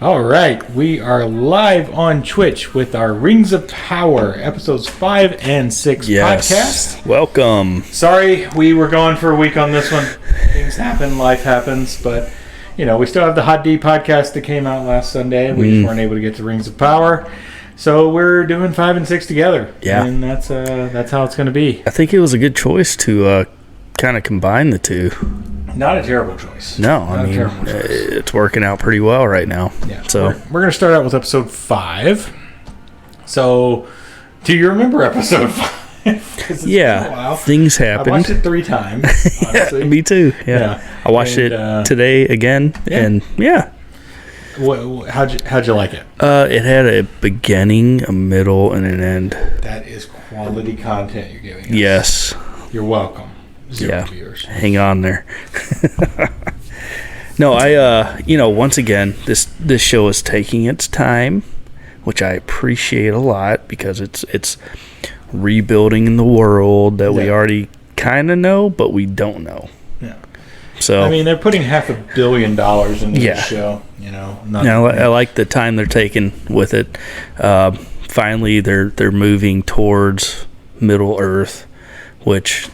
All right, we are live on Twitch with our Rings of Power, episodes 5 and 6 podcast. Welcome. Sorry, we were gone for a week on this one. Things happen, life happens, but, we still have the Hot D podcast that came out last Sunday. We just weren't able to get to Rings of Power. So we're doing 5 and 6 together. Yeah. And that's how it's going to be. I think it was a good choice to kind of combine the two. Not a terrible choice. No, I mean, it's working out pretty well right now. Yeah. So we're going to start out with episode 5. So, do you remember episode 5? Yeah, things happened. I watched it 3 times, honestly. Yeah, me too. Yeah. I watched it today again, and How'd you like it? It had a beginning, a middle, and an end. That is quality content you're giving us. Yes. You're welcome. 0 viewers. Hang on there. No, once again, this show is taking its time, which I appreciate a lot because it's rebuilding the world that we already kind of know, but we don't know. Yeah. So I mean, they're putting $500 million into this show. I like the time they're taking with it. Finally, they're moving towards Middle Earth, which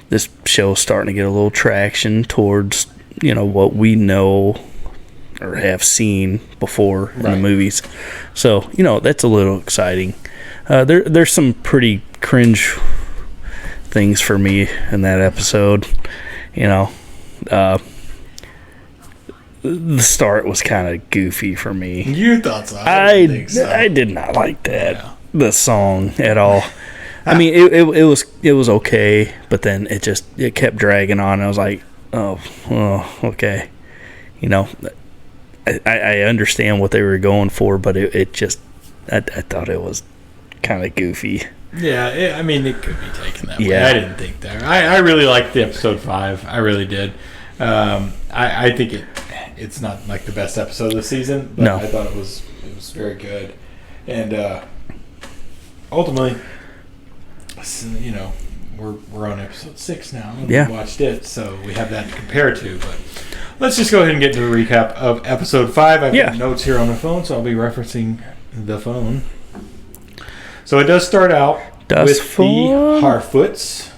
this show's starting to get a little traction towards what we know or have seen before in the movies. So that's a little exciting. There's some pretty cringe things for me in that episode. The start was kind of goofy for me. You thought so? I didn't think so. I did not like that the song at all. I mean, it was okay, but then it kept dragging on. I was like, oh, okay, I understand what they were going for, but I thought it was kind of goofy. Yeah, it could be taken that way. I didn't think that. I really liked the episode 5. I really did. I think it's not like the best episode of the season, but I thought it was very good, and ultimately, we're on episode 6 now. And we watched it, so we have that to compare to. But let's just go ahead and get to a recap of episode 5. I've got notes here on the phone, so I'll be referencing the phone. So it does start out with the Harfoots,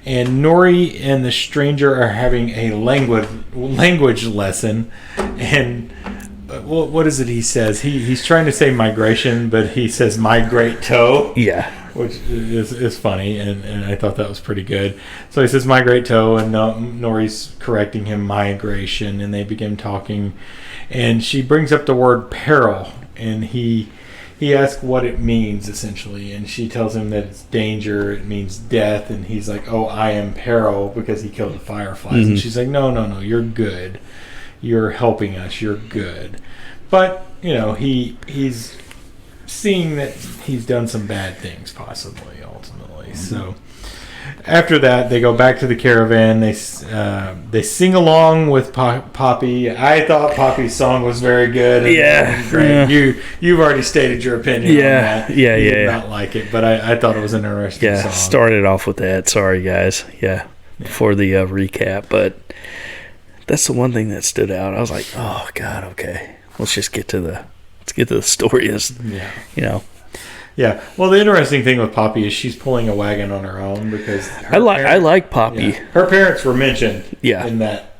and Nori and the stranger are having a language lesson. And what is it he says? He's trying to say migration, but he says migrate toe. Yeah. Which is funny, and I thought that was pretty good. So he says migrate toe, and Nori's correcting him migration, and they begin talking. And she brings up the word peril, and he asks what it means, essentially. And she tells him that it's danger, it means death, and he's like, oh, I am peril, because he killed the fireflies. Mm-hmm. And she's like, no, you're good. You're helping us, you're good. But, he's seeing that he's done some bad things, possibly, ultimately. Mm-hmm. So after that, they go back to the caravan. They sing along with Poppy. I thought Poppy's song was very good. Great. You've already stated your opinion on that. You did not like it, but I thought it was an interesting song. Started off with that. Sorry, guys. For the recap, but that's the one thing that stood out. I was like, oh God, okay, let's get to the story. Yeah. Well, the interesting thing with Poppy is she's pulling a wagon on her own because I like Poppy. Yeah. Her parents were mentioned in that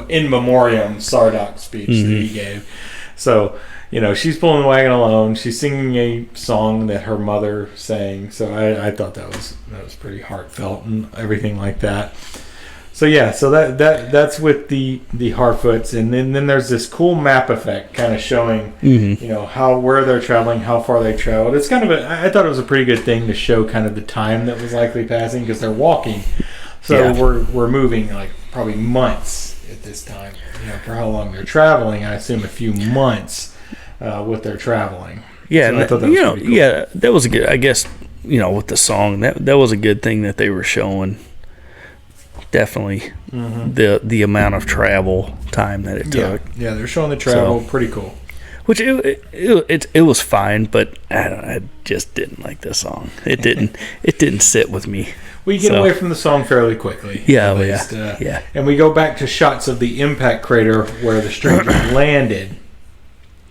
in memoriam Sardoc speech that he gave. So, she's pulling the wagon alone. She's singing a song that her mother sang. So I thought that was pretty heartfelt and everything like that. So that's with the Harfoots, and then there's this cool map effect kind of showing where they're traveling, how far they traveled. It's kind of I thought it was a pretty good thing to show kind of the time that was likely passing because they're walking, so we're moving like probably months at this time. For how long they're traveling, I assume a few months with their traveling. Yeah, so I thought that was pretty cool. That was a good. I guess with the song that was a good thing that they were showing. Definitely the amount of travel time that it took. Yeah, they're showing the travel. Pretty cool. Which it was fine, but I just didn't like this song. It didn't sit with me. We get away from the song fairly quickly. Yeah, yeah. And we go back to shots of the impact crater where the stranger landed.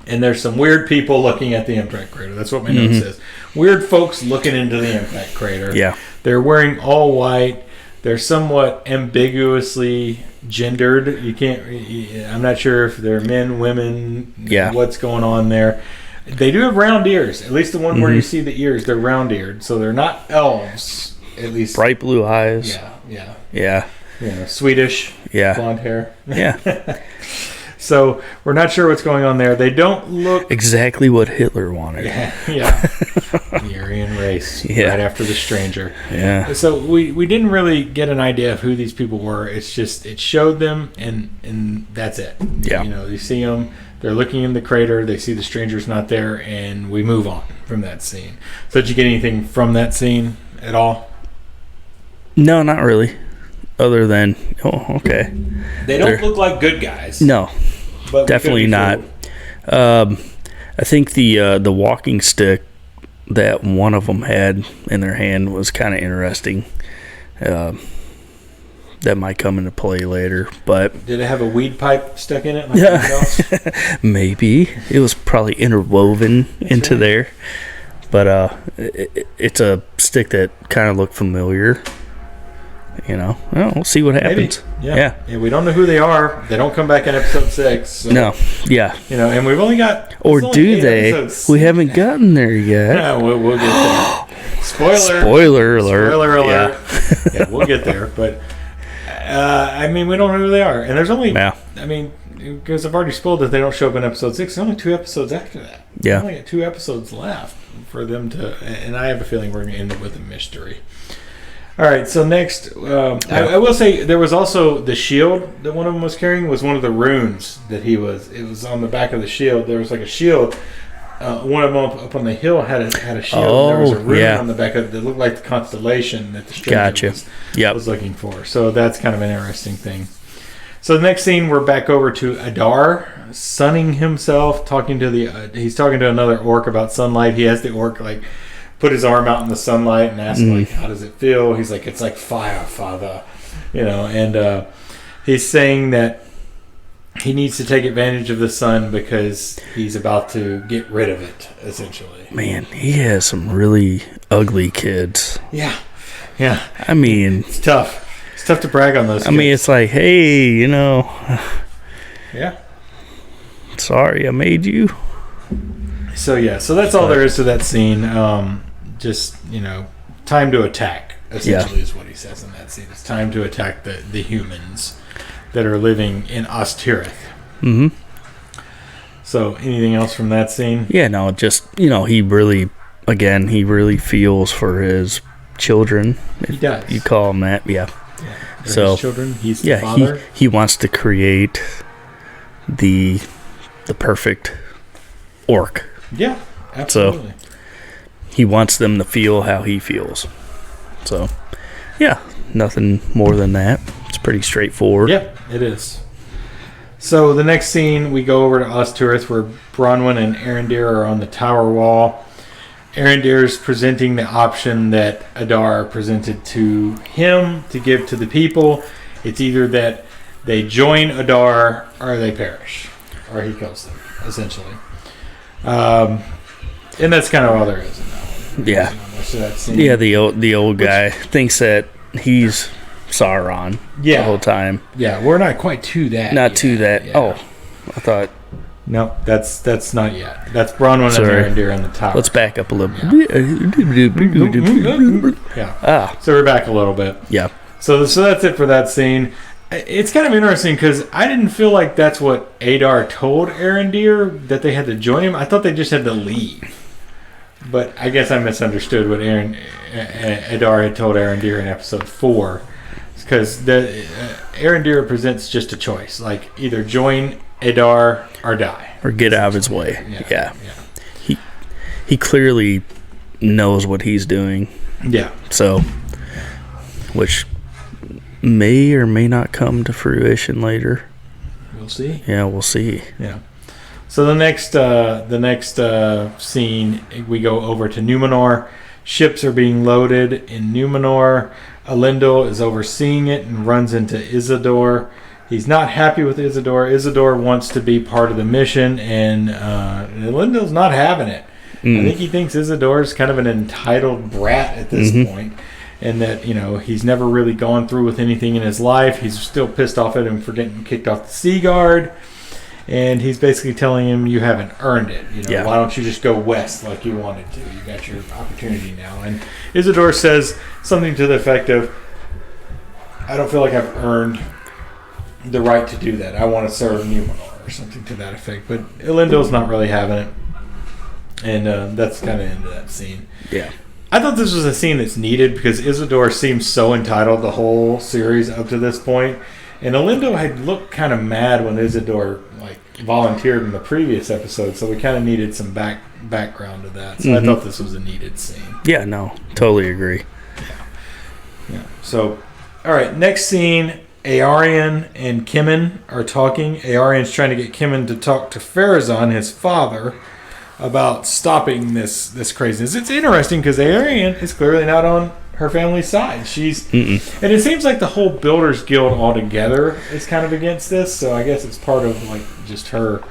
And there's some weird people looking at the impact crater. That's what my note says. Weird folks looking into the impact crater. Yeah. They're wearing all white. They're somewhat ambiguously gendered. You can't. I'm not sure if they're men, women. Yeah. What's going on there? They do have round ears. At least the one where you see the ears, they're round-eared, so they're not elves. At least bright blue eyes. Yeah. Swedish. Yeah. Blonde hair. Yeah. So we're not sure what's going on there. They don't look exactly what Hitler wanted. Yeah. The Aryan race. Yeah. Right after the stranger. Yeah. So we didn't really get an idea of who these people were. It's just it showed them and that's it. Yeah. You see them. They're looking in the crater. They see the stranger's not there, and we move on from that scene. So did you get anything from that scene at all? No, not really. Other than okay. They don't look like good guys. No. But definitely not. I think the walking stick that one of them had in their hand was kind of interesting. That might come into play later, but did it have a weed pipe stuck in it? Like maybe it was probably interwoven into there, but it's a stick that kind of looked familiar. Well, we'll see what happens. Maybe. Yeah. We don't know who they are. They don't come back in episode 6. So, no. Yeah. And we've only got. Or do they? Episodes. We haven't gotten there yet. Yeah, we'll get there. Spoiler alert. Spoiler alert. Yeah, we'll get there. But, we don't know who they are. And there's only. Yeah. Because I've already spoiled that they don't show up in episode 6. There's only 2 episodes after that. Yeah. We've only got 2 episodes left for them to. And I have a feeling we're going to end up with a mystery. All right, so next, I will say there was also the shield that one of them was carrying was one of the runes that it was on the back of the shield. There was like a shield. One of them up on the hill had a shield. Oh, there was a rune on the back of it that looked like the constellation that the stranger was looking for. So that's kind of an interesting thing. So the next scene, we're back over to Adar sunning himself, he's talking to another orc about sunlight. He has the orc put his arm out in the sunlight and ask how does it feel? He's like, it's like fire, father, and he's saying that he needs to take advantage of the sun because he's about to get rid of it, essentially. Man, he has some really ugly kids. Yeah. It's tough. It's tough to brag on those kids. It's like, hey, yeah, sorry I made you. So that's all there is to that scene. Just, time to attack, essentially, is what he says in that scene. It's time to attack the humans that are living in Ostirith. Mm-hmm. So, anything else from that scene? Yeah, no, just, he really feels for his children. He does. You call him that, yeah. So, his children, he's the father. He wants to create the perfect orc. Yeah, absolutely. So, he wants them to feel how he feels. So, yeah, nothing more than that. It's pretty straightforward. Yeah, it is. So the next scene, we go over to Ostirith where Bronwyn and Arondir are on the tower wall. Arondir's presenting the option that Adar presented to him to give to the people. It's either that they join Adar or they perish, or he kills them, essentially. And that's kind of all there is in that one. Yeah. Yeah, the old guy thinks that he's Sauron the whole time. Yeah, we're not quite to that. Not yet. To that. Yeah. Oh, I thought. No, that's not yet. That's Bronwyn and Arondir on the tower. Let's back up a little bit. Yeah. So we're back a little bit. Yeah. So that's it for that scene. It's kind of interesting because I didn't feel like that's what Adar told Arondir, that they had to join him. I thought they just had to leave. But I guess I misunderstood what Adar had told Arondir in episode 4. Because Arondir presents just a choice. Like, either join Adar or die. Or get out of his way. Yeah. He clearly knows what he's doing. Yeah. So, which may or may not come to fruition later. We'll see. Yeah, we'll see. Yeah. So the next scene, we go over to Numenor. Ships are being loaded in Numenor. Elendil is overseeing it and runs into Isildur. He's not happy with Isildur. Isildur wants to be part of the mission, and Elendil's not having it. I think he thinks Isildur is kind of an entitled brat at this point, and that he's never really gone through with anything in his life. He's still pissed off at him for getting kicked off the Sea Guard, and he's basically telling him, "You haven't earned it. Why don't you just go west like you wanted to? You got your opportunity now." And Isildur says something to the effect of, "I don't feel like I've earned the right to do that. I want to serve Numenor," or something to that effect. But Elendil's not really having it. And that's kind of into that scene. Yeah. I thought this was a scene that's needed because Isildur seems so entitled the whole series up to this point. And Elendil had looked kind of mad when Isildur volunteered in the previous episode, so we kind of needed some background to that. So I thought this was a needed scene. Yeah, no, totally agree. Yeah. So, all right, next scene, Aarion and Kimmin are talking. Aarion's trying to get Kimmin to talk to Pharazôn, his father, about stopping this craziness. It's interesting because Aarion is clearly not on her family's side. And it seems like the whole Builders Guild altogether is kind of against this. So I guess it's part of just her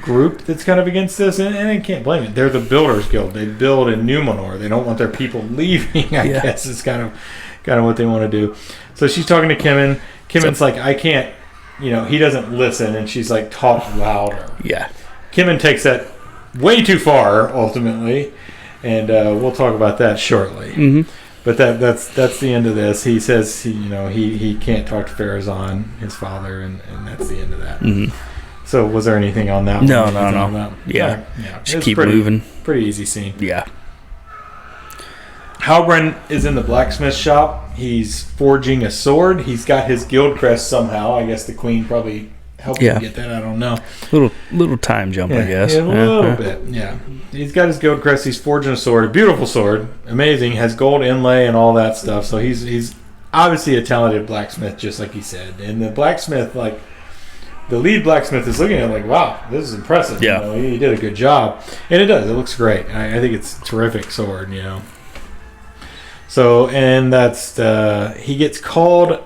group that's kind of against this. And I can't blame it. They're the Builders Guild. They build in Numenor. They don't want their people leaving. I guess is kind of what they want to do. So she's talking to Kimmin. Kimmin's like, I can't. He doesn't listen, and she's like, talk louder. Yeah. Kimmin takes that way too far, ultimately, and we'll talk about that shortly. But that's the end of this. He says he can't talk to Pharazôn, his father, and that's the end of that. So was there anything on that? No. Yeah. Just keep moving. Pretty easy scene. Yeah. Halbrand is in the blacksmith shop. He's forging a sword. He's got his guild crest somehow. I guess the queen probably helped him get that. I don't know. Little time jump, I guess. Yeah, a little bit. Yeah. He's got his guild crest. He's forging a sword. A beautiful sword. Amazing. Has gold inlay and all that stuff. So he's obviously a talented blacksmith, just like he said. And the blacksmith, the lead blacksmith is looking at it like, wow, this is impressive. Yeah. He did a good job. And it does. It looks great. I think it's a terrific sword, So, and that's he gets called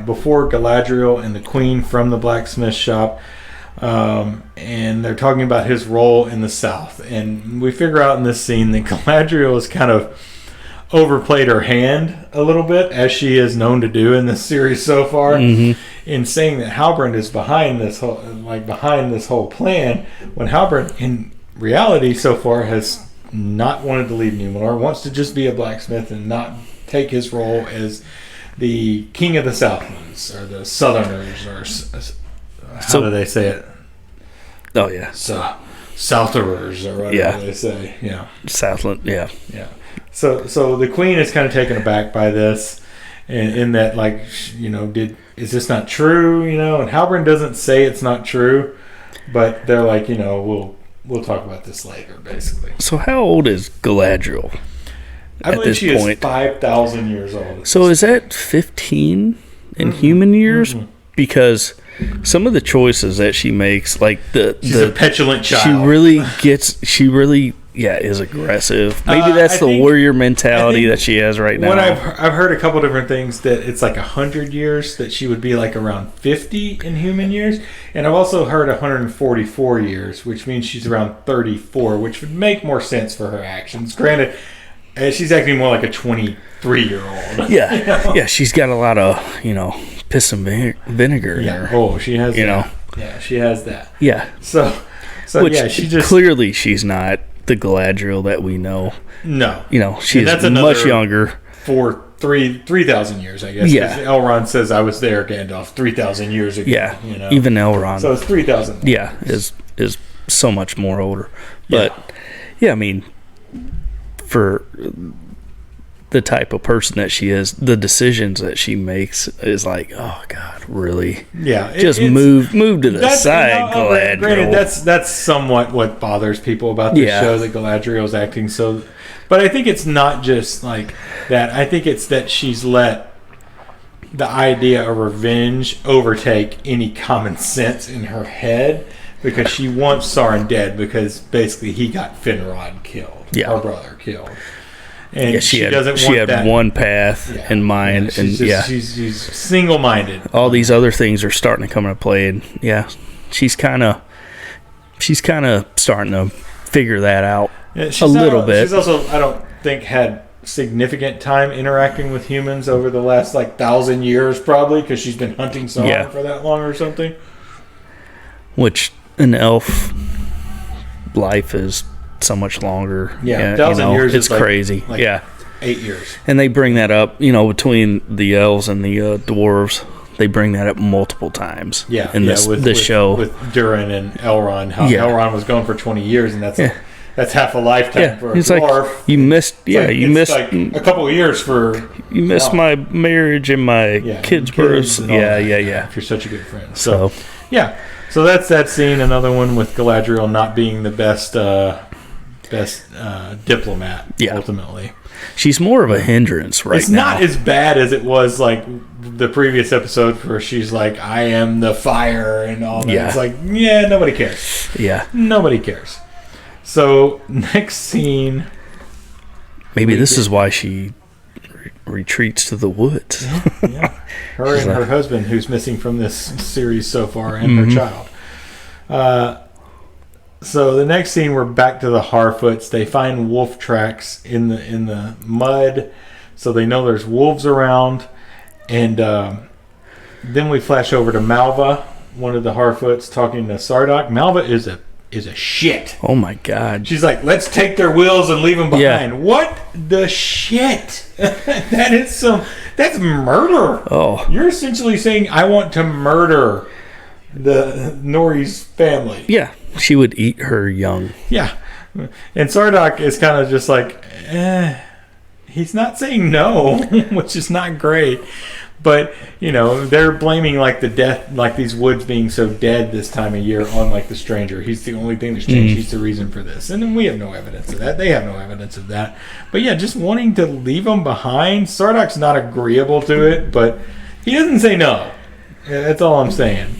before Galadriel and the Queen from the blacksmith shop, and they're talking about his role in the South. And we figure out in this scene that Galadriel has kind of overplayed her hand a little bit, as she is known to do in this series so far, in saying that Halbrand is behind this whole plan, when Halbrand, in reality, so far has not wanted to leave Numenor, wants to just be a blacksmith and not take his role as the king of the Southlands, or the Southerners, or how do they say it? Oh, yeah. Southerers, or whatever they say. Yeah. Southland, yeah. Yeah. So the queen is kind of taken aback by this, in that, is this not true? And Halbrand doesn't say it's not true, but they're like, we'll talk about this later, basically. So how old is Galadriel? I believe she is 5,000 years old. So is that 15 in human years? Because some of the choices that she makes, she's a petulant child. She really is aggressive. Maybe that's the warrior mentality that she has right now. What I've heard a couple different things, that it's 100 years, that she would be around 50 in human years, and I've also heard 144 years, which means she's around 34, which would make more sense for her actions. Granted, she's acting more like a 23-year-old. Yeah, yeah, she's got a lot of piss and vinegar. Yeah. Oh, she has. Yeah, she has that. Yeah. So she just clearly she's not the Galadriel that we know. No. She's much younger. For 3,000 years, I guess. Yeah. Elrond says, I was there, Gandalf, 3,000 years ago. Yeah. Even Elrond. So it's 3,000. Yeah, is so much more older. But I mean, for the type of person that she is, the decisions that she makes is oh God, really? Yeah, just move to the side, Galadriel. Granted, that's somewhat what bothers people about this show, that Galadriel's acting so. But I think it's not just that. I think it's that she's let the idea of revenge overtake any common sense in her head. because she wants Sauron dead because basically he got Finrod killed, her brother killed. And she had that. One path in mind, she's single-minded. All these other things are starting to come into play, and she's kind of starting to figure that out a little bit. She's also, I don't think, had significant time interacting with humans over the last 1,000 years, probably, because she's been hunting Sauron for that long or something. Which an elf life is so much longer. Yeah, 1,000 years it's crazy. 8 years. And they bring that up, between the elves and the dwarves. They bring that up multiple times. In this show with Durin and Elrond. How Elrond was gone for 20 years, and that's half a lifetime for a dwarf. Like, you missed. You missed like a couple of years for. You missed my marriage and my kids' births. Yeah. If you're such a good friend. So that's that scene. Another one with Galadriel not being the best diplomat. Ultimately, she's more of a hindrance right now. It's not as bad as it was like the previous episode where she's like, "I am the fire" and all that. It's like, nobody cares. Nobody cares. So next scene. Maybe this is why she retreats to the woods. Her and her husband, who's missing from this series so far, and her child. So the next scene, we're back to the Harfoots. They find wolf tracks in the mud, so they know there's wolves around. And then we flash over to Malva, one of the Harfoots, talking to Sardok. Malva is a shit. Oh my God. She's like, let's take their wills and leave them behind. What the shit? That's murder. Oh. You're essentially saying, I want to murder the Nori's family. Yeah. She would eat her young. Yeah. And Sardok is kind of just like, he's not saying no, which is not great. But, they're blaming the death, these woods being so dead this time of year on the stranger. He's the only thing that's changed. He's the reason for this. And then we have no evidence of that. They have no evidence of that. But just wanting to leave them behind. Sardok's not agreeable to it, but he doesn't say no. That's all I'm saying.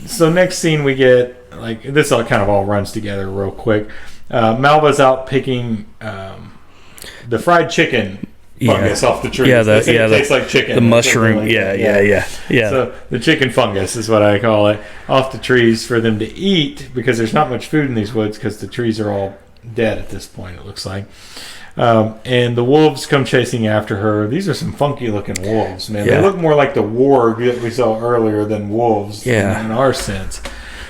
So next scene we get, this all kind of all runs together real quick. Malva's out picking the fried chicken fungus off the tree. It tastes like chicken. The mushroom. Yeah. So the chicken fungus is what I call it, off the trees for them to eat, because there's not much food in these woods because the trees are all dead at this point, it looks like. And the wolves come chasing after her. These are some funky looking wolves, man. They look more like the warg that we saw earlier than wolves in our sense.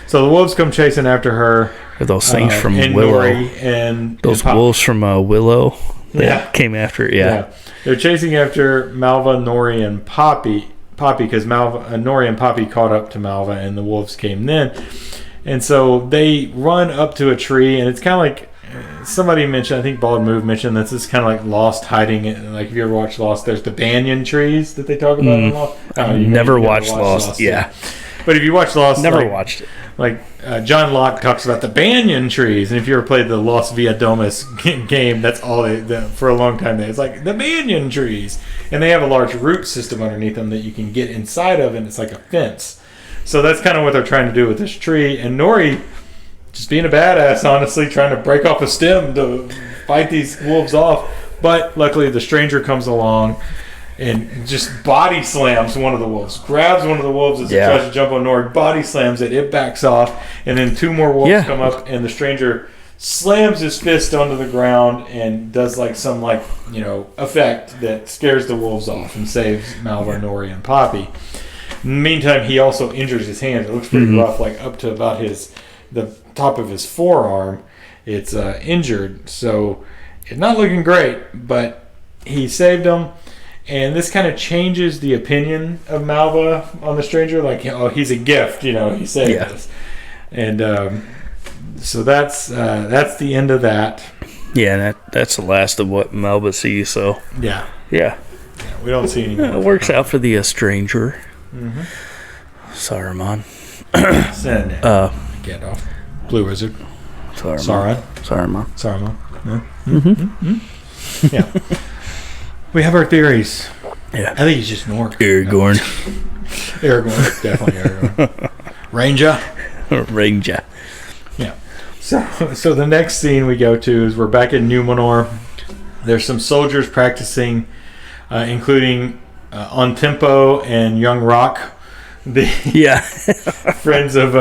So the wolves come chasing after her. Are those things from Willow? Those wolves from Willow that came after it. Yeah. They're chasing after Malva, Nori, and Poppy because Nori and Poppy caught up to Malva, and the wolves came then. And so they run up to a tree, and it's kind of like somebody mentioned, I think Bald Move mentioned, this is kind of like Lost hiding. If you ever watch Lost, there's the banyan trees that they talk about in Lost. I've never watched Lost. Yeah. But if you watch Lost, never watched it. John Locke talks about the banyan trees, and if you ever played the Lost Via Domus game, that's all for a long time. It's like the banyan trees, and they have a large root system underneath them that you can get inside of, and it's like a fence. So that's kind of what they're trying to do with this tree. And Nori, just being a badass, honestly, trying to break off a stem to fight these wolves off. But luckily, the stranger comes along and just body slams one of the wolves. Grabs one of the wolves as it tries to jump on Nori, body slams it. It backs off. And then two more wolves come up, and the stranger slams his fist onto the ground and does some effect that scares the wolves off and saves Malva, Nori, and Poppy. In the meantime, he also injures his hand. It looks pretty rough, up to about the top of his forearm. It's injured, so it's not looking great, but he saved him. And this kind of changes the opinion of Malva on the stranger. He's a gift, he saved us. And so that's the end of that. Yeah, that's the last of what Malva sees. So yeah, we don't see any more. It works out for the stranger. Saruman. Gandalf. Blue Wizard. Saruman. Yeah. We have our theories. Yeah. I think he's just an orc. Aragorn. Aragorn. Definitely Aragorn. Ranger. Ranger. Yeah. So the next scene we go to is we're back in Numenor. There's some soldiers practicing, including On Tempo and Young Rock, the friends of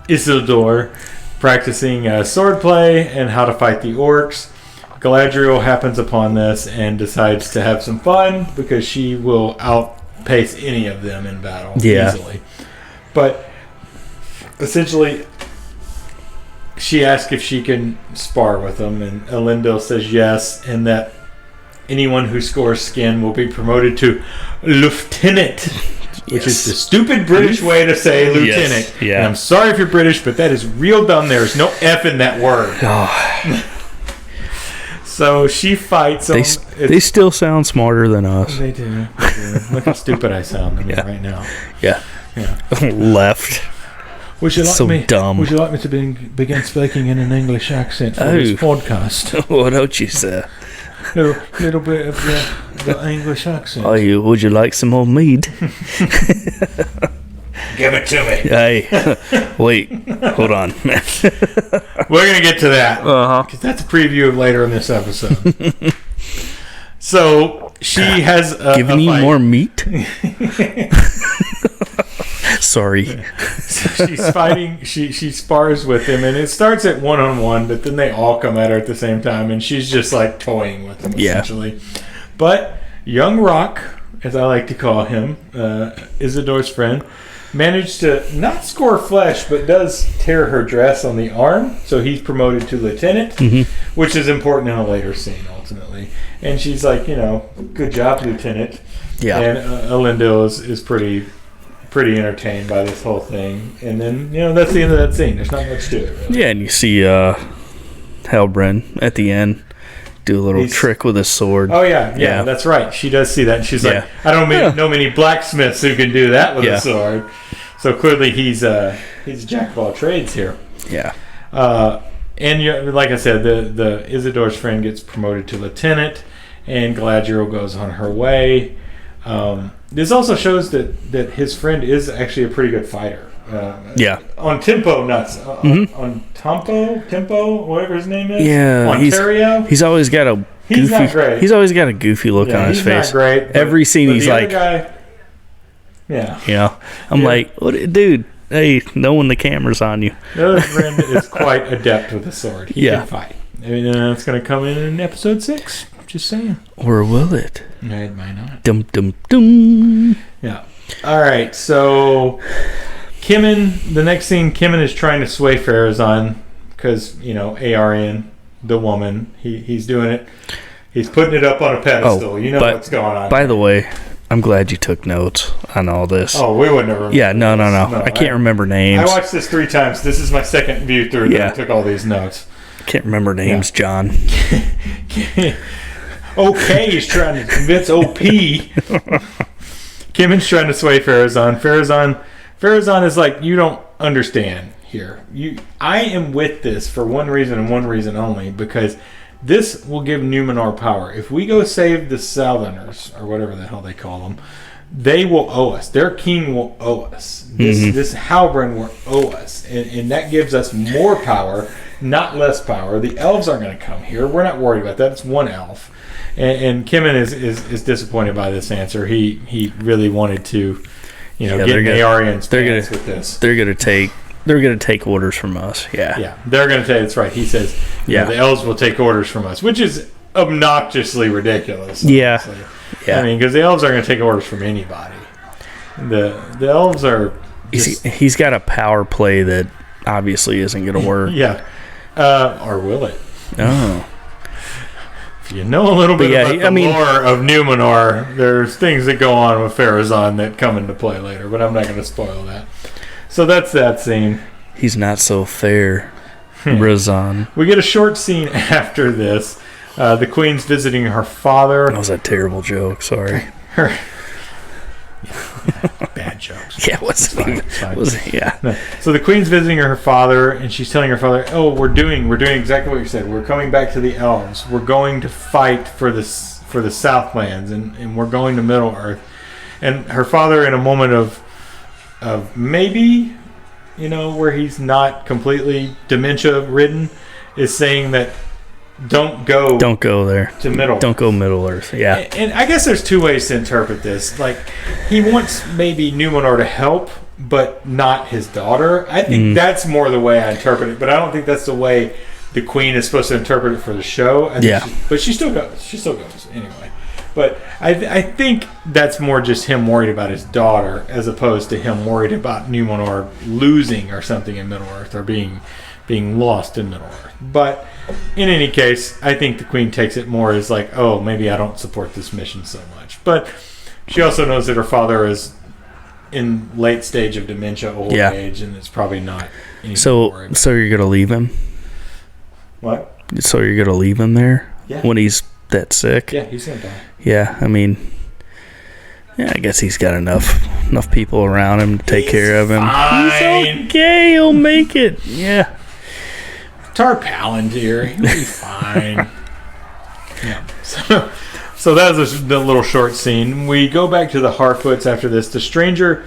Isildur, practicing swordplay and how to fight the orcs. Galadriel happens upon this and decides to have some fun because she will outpace any of them in battle easily. But essentially, she asks if she can spar with them, and Elendil says yes, and that anyone who scores skin will be promoted to lieutenant, which is the stupid British way to say lieutenant. Yes. Yeah. And I'm sorry if you're British, but that is real dumb. There's no F in that word. Oh. So she fights them. They still sound smarter than us. They do. Look how stupid I sound right now. Yeah. Left. Would you like so me? Dumb. Would you like me to begin speaking in an English accent for this podcast? What don't you say? Little bit of the English accent. Would you like some more mead? Give it to me. Hey, wait, hold on. We're gonna get to that because that's a preview of later in this episode. So she has giving you more meat. Sorry. So she's fighting. She spars with him, and it starts at 1-on-1, but then they all come at her at the same time, and she's just like toying with him essentially. But Young Rock, as I like to call him, Isildur's friend, managed to not score flesh, but does tear her dress on the arm. So he's promoted to lieutenant, which is important in a later scene ultimately. And she's like, good job, lieutenant. Yeah. And Elendil is pretty entertained by this whole thing. And then, that's the end of that scene. There's not much to it, really. Yeah, and you see Halbrand at the end do a little trick with his sword. Oh, yeah, that's right. She does see that. And she's like, I don't know many blacksmiths who can do that with a sword. So clearly he's a jack of all trades here. Yeah. And like I said, the Isildur's friend gets promoted to lieutenant, and Galadriel goes on her way. This also shows that his friend is actually a pretty good fighter. On Tempo nuts. On Tempo, whatever his name is. Yeah. Ontario. He's always got a goofy. He's not great. He's always got a goofy look on his face. He's not great. Every scene he's like. Guy, I'm like, what, dude? Hey, knowing the camera's on you. The other friend is quite adept with a sword. He can fight. I mean, it's going to come in episode 6. Just saying. Or will it? No, it might not. Dum dum dum. Yeah. All right. So, the next scene, Kimmin is trying to sway Pharazôn because Arian, the woman, he's doing it. He's putting it up on a pedestal. What's going on. By the way, I'm glad you took notes on all this. Oh, we would never. Yeah, no. I can't remember names. I watched this 3 times. This is my second view through. Yeah. I took all these notes. Can't remember names, John. OK is trying to convince OP. Kimmin's trying to sway Pharazôn. Pharazôn is like, you don't understand here. I am with this for one reason and one reason only, because this will give Numenor power. If we go save the Southerners, or whatever the hell they call them, they will owe us. Their king will owe us. This Halbrand will owe us. And that gives us more power, not less power. The elves aren't going to come here. We're not worried about that. It's one elf. And Kimmin is disappointed by this answer. He really wanted to, get the Arians with this. They're gonna take orders from us. Yeah, they're gonna take. That's right. He says, the elves will take orders from us, which is obnoxiously ridiculous. Honestly. I mean, because the elves aren't gonna take orders from anybody. The elves are. He's got a power play that obviously isn't gonna work. Or will it? Oh. If you know a little bit about the lore of Numenor, there's things that go on with Pharazôn that come into play later, but I'm not going to spoil that. So that's that scene. He's not so fair, Razan. We get a short scene after this. The queen's visiting her father. That was a terrible joke, sorry. Bad jokes. Yeah, it wasn't. No. So the queen's visiting her father, and she's telling her father, "Oh, we're doing exactly what you said. We're coming back to the elves. We're going to fight for the Southlands, and we're going to Middle Earth." And her father, in a moment of maybe where he's not completely dementia-ridden, is saying that don't go there to Middle. Don't go Middle Earth. Yeah. And I guess there's two ways to interpret this. Like, he wants maybe Numenor to help, but not his daughter. I think that's more the way I interpret it, but I don't think that's the way the Queen is supposed to interpret it for the show. But she still goes. She still goes anyway. But I think that's more just him worried about his daughter as opposed to him worried about Numenor losing or something in Middle Earth or being lost in Middle Earth. But in any case, I think the Queen takes it more as like, oh, maybe I don't support this mission so much. But she also knows that her father is in late stage of dementia, old age, and it's probably not anything to worry about. So you're going to leave him? What? So you're going to leave him there when he's that sick? Yeah, he's going to die. Yeah, I mean, I guess he's got enough people around him to take care of him. Fine. He's okay. He'll make it. Yeah. Tar Palantir. He'll be fine. Yeah. So that was the little short scene. We go back to the Harfoots after this. The stranger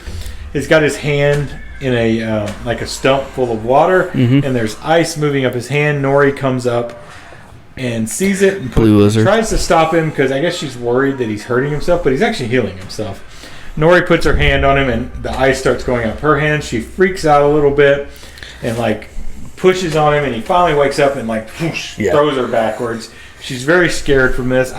has got his hand in a like a stump full of water, and there's ice moving up his hand. Nori comes up and sees it and tries to stop him because I guess she's worried that he's hurting himself, but he's actually healing himself. Nori puts her hand on him, and the ice starts going up her hand. She freaks out a little bit and like pushes on him, and he finally wakes up and like whoosh, throws her backwards. She's very scared from this.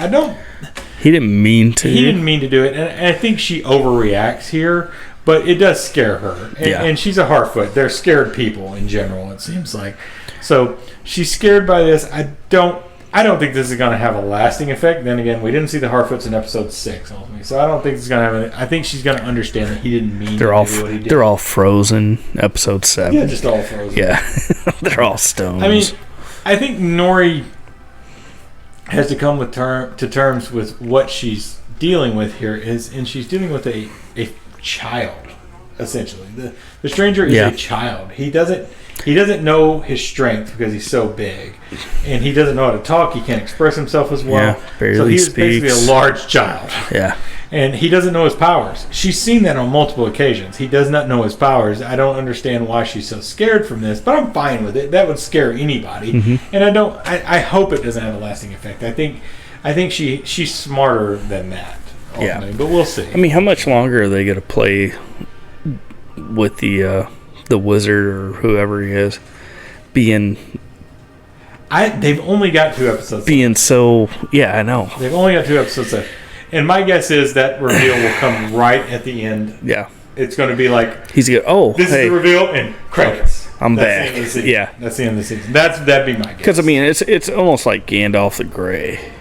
He didn't mean to. He didn't mean to do it, and I think she overreacts here, but it does scare her. And she's a Harfoot. They're scared people in general, it seems like. So she's scared by this. I don't think this is going to have a lasting effect. Then again, we didn't see the Harfoots in episode 6, ultimately, so I don't think it's going to have. I think she's going to understand that he didn't mean to do what he did. They're all frozen. Episode 7. Yeah, just all frozen. Yeah, they're all stones. I mean, I think Nori has to come to terms with what she's dealing with here and she's dealing with a child, essentially. The stranger is a child. He doesn't know his strength because he's so big, and he doesn't know how to talk. He can't express himself as well. Yeah, barely so he's speaks. basically a large child. Yeah. And he doesn't know his powers. She's seen that on multiple occasions. He does not know his powers. I don't understand why she's so scared from this, but I'm fine with it. That would scare anybody. And I hope it doesn't have a lasting effect. I think she's smarter than that. Ultimately, but we'll see. I mean, how much longer are they going to play with the wizard or whoever he is being? They've only got 2 episodes. Being so, I know. They've only got 2 episodes left. And my guess is that reveal will come right at the end. Yeah. It's going to be like, he's going, this is the reveal and credits. I'm back. That's the end of the season. That'd be my guess. Because I mean, it's almost like Gandalf the Grey,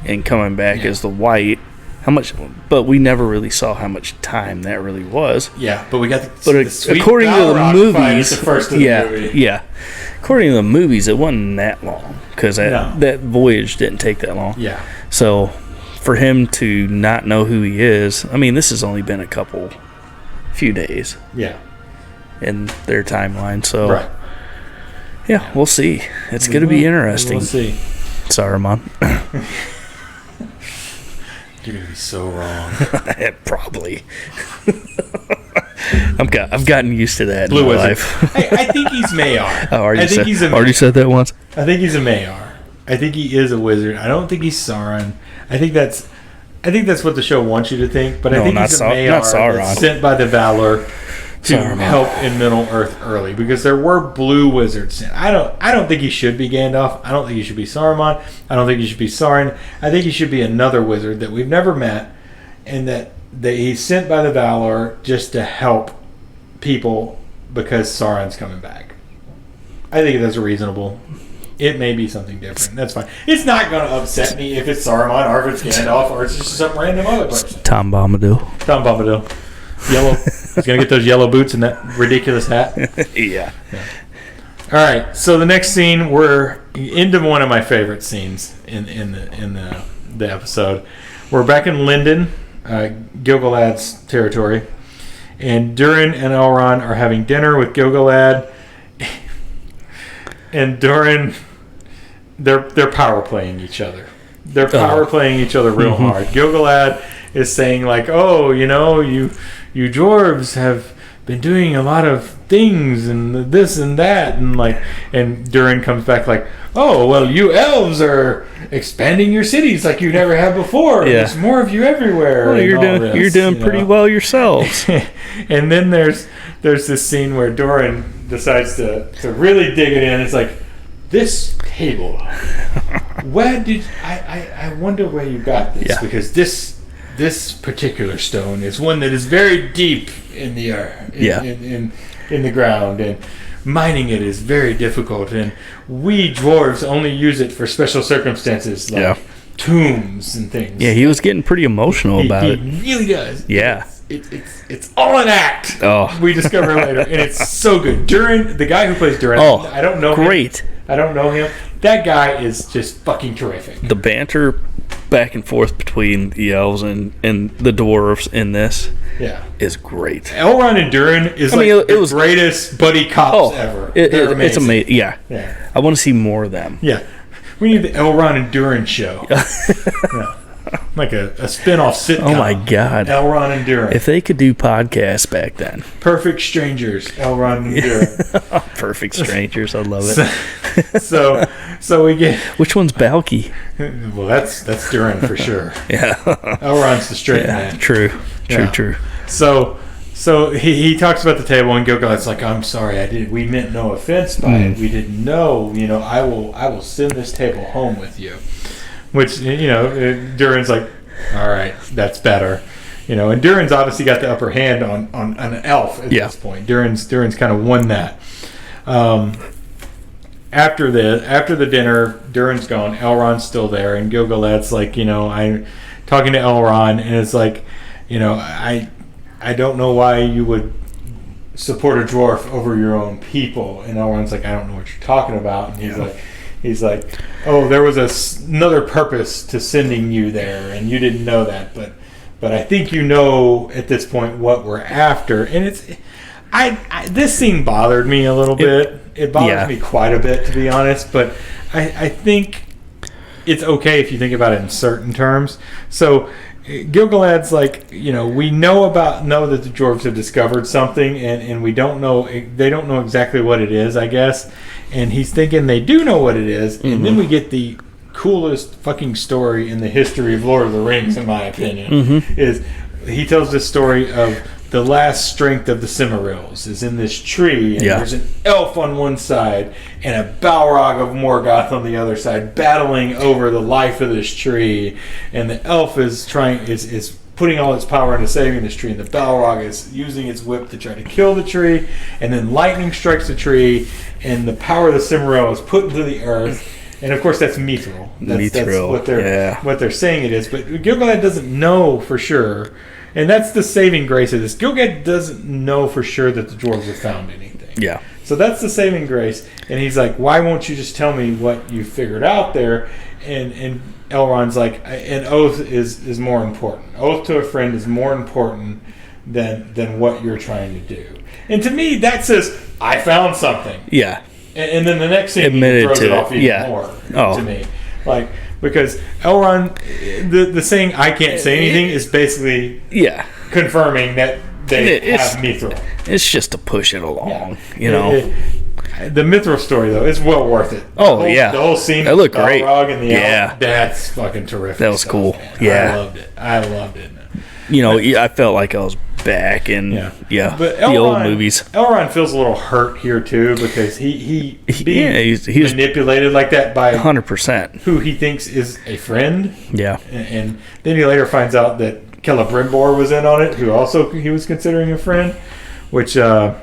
and coming back as the White. How much? But we never really saw how much time that really was. Yeah, but we got according to the movies, the first of the movie. Yeah. According to the movies, it wasn't that long because that voyage didn't take that long. Yeah. So for him to not know who he is, I mean, this has only been a few days. Yeah. In their timeline, so right. Yeah, we'll see. It's going to be interesting. We'll see. Saruman. You're going to be so wrong. Probably. I've gotten used to that Blue in my wizard. life. I think he's Mayar. Already said that once? I think he's a Mayar. I think he is a wizard. I don't think he's Sauron. I think that's what the show wants you to think, but I think he's a Mayar that's sent by the Valor to help in Middle Earth early, because there were blue wizards. I don't think he should be Gandalf. I don't think he should be Saruman. I don't think he should be Sauron. I think he should be another wizard that we've never met, and that he's sent by the Valor just to help people because Sauron's coming back. I think that's reasonable. It may be something different. That's fine. It's not going to upset me if it's Saruman or if it's Gandalf or it's just some random other person. Tom Bombadil. Yellow. He's going to get those yellow boots and that ridiculous hat. Yeah. All right. So the next scene, we're into one of my favorite scenes in the episode. We're back in Lindon, Gil-galad's territory, and Durin and Elrond are having dinner with Gil-galad, and Durin, they're power playing each other. They're power playing each other real hard. Gil-galad is saying like, "Oh, you dwarves have been doing a lot of things and this and that, and Durin comes back like, oh, well, you elves are expanding your cities like you never have before. Yeah. There's more of you everywhere. Well, you're doing pretty well yourselves. And then there's this scene where Durin decides to really dig it in. It's like, this table, where did I wonder where you got this? Yeah. Because this particular stone is one that is very deep in the earth, in the ground, and mining it is very difficult. And we dwarves only use it for special circumstances, like tombs and things. Yeah, he was getting pretty emotional about it. He really does. Yeah. It's all an act. Oh. We discover later, and it's so good. Durin, the guy who plays Durin, I don't know great. him. I don't know him. That guy is just fucking terrific. The banter back and forth between the elves and the dwarves in this is great. Elrond and Durin is the greatest buddy cops ever. It's amazing. Yeah. I want to see more of them. Yeah. We need the Elrond and Durin show. Like a spin-off sitcom. Oh my God. Elrond and Durin. If they could do podcasts back then. Perfect Strangers, Elrond and Durin. Perfect Strangers, I love it. So we get... Which one's Balky? Well, that's Durin for sure. Yeah. Elrond's the straight man. True. So he talks about the table, and Gil-galad's like, I'm sorry, we meant no offense by it. We didn't know. I will send this table home with you. Which, Durin's like, all right, that's better. And Durin's obviously got the upper hand on an elf at this point. Durin's kind of won that. After the dinner, Durin's gone. Elrond's still there, and Gil-galad's like, I'm talking to Elrond, and it's like, I don't know why you would support a dwarf over your own people. And Elrond's like, I don't know what you're talking about. And he's like, oh, there was another purpose to sending you there, and you didn't know that, but I think you know at this point what we're after. And this scene bothered me a little bit. It bothers me quite a bit, to be honest. But I think it's okay if you think about it in certain terms. So Gil-galad's like, we know that the dwarves have discovered something, and they don't know exactly what it is, I guess. And he's thinking they do know what it is, and then we get the coolest fucking story in the history of Lord of the Rings, in my opinion. Is he tells this story of the last strength of the Silmarils is in this tree, and there's an elf on one side and a Balrog of Morgoth on the other side, battling over the life of this tree. And the elf is putting all its power into saving this tree, and the Balrog is using its whip to try to kill the tree. And then lightning strikes the tree, and the power of the Silmaril is put into the earth. And of course, that's Mithril. That's what they're saying it is. But Gil-galad doesn't know for sure. And that's the saving grace of this. Gil-galad doesn't know for sure that the dwarves have found anything. Yeah. So that's the saving grace. And he's like, why won't you just tell me what you figured out there? And Elrond's like, an oath is more important. Oath to a friend is more important than what you're trying to do. And to me, that says, I found something. Yeah. And then the next scene throws it off even more to me. Like, because Elrond, the saying "I can't say anything" is basically confirming that they have Mithril. It's just to push it along, The Mithril story, though, is well worth it. The whole scene. That looked great. And the elf, that's fucking terrific. That was cool. Man. Yeah, I loved it. I felt like I was back in but the old movies. Elrond feels a little hurt here too, because he's manipulated like that by 100% who he thinks is a friend. Yeah, and then he later finds out that Celebrimbor was in on it, who also he was considering a friend. Which, so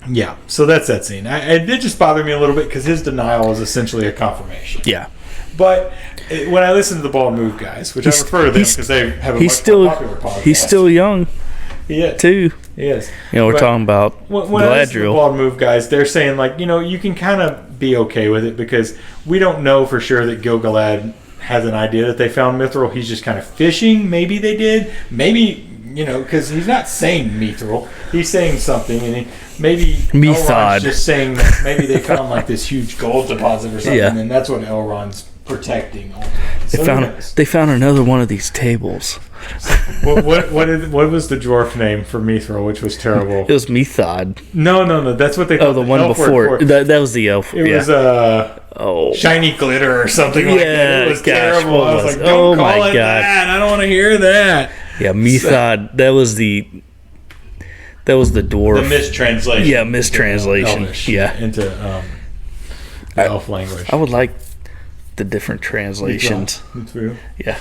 that's that scene. It did just bother me a little bit because his denial is essentially a confirmation. Yeah. But when I listen to the Bald Move guys, which I refer to them because they have a much more popular podcast. He's still young. He is. Too. He is. We're talking about when I listen to the Bald Move guys, they're saying, like, you can kind of be okay with it because we don't know for sure that Gil-galad has an idea that they found Mithril. He's just kind of fishing. Maybe they did. Maybe, because he's not saying Mithril. He's saying something, and maybe Elrond's just saying that maybe they found like this huge gold deposit or something, and that's what Elrond's protecting. They found another one of these tables. What was the dwarf name for Mithril, which was terrible? It was Method. No. That's what they thought. Oh, the one before. That was the elf. It was shiny glitter or something like that. It was terrible. I was like, don't call it that. I don't want to hear that. Yeah, Method. That was the dwarf. The mistranslation. Yeah, mistranslation. Into elf language. I would like the different translations. Yeah.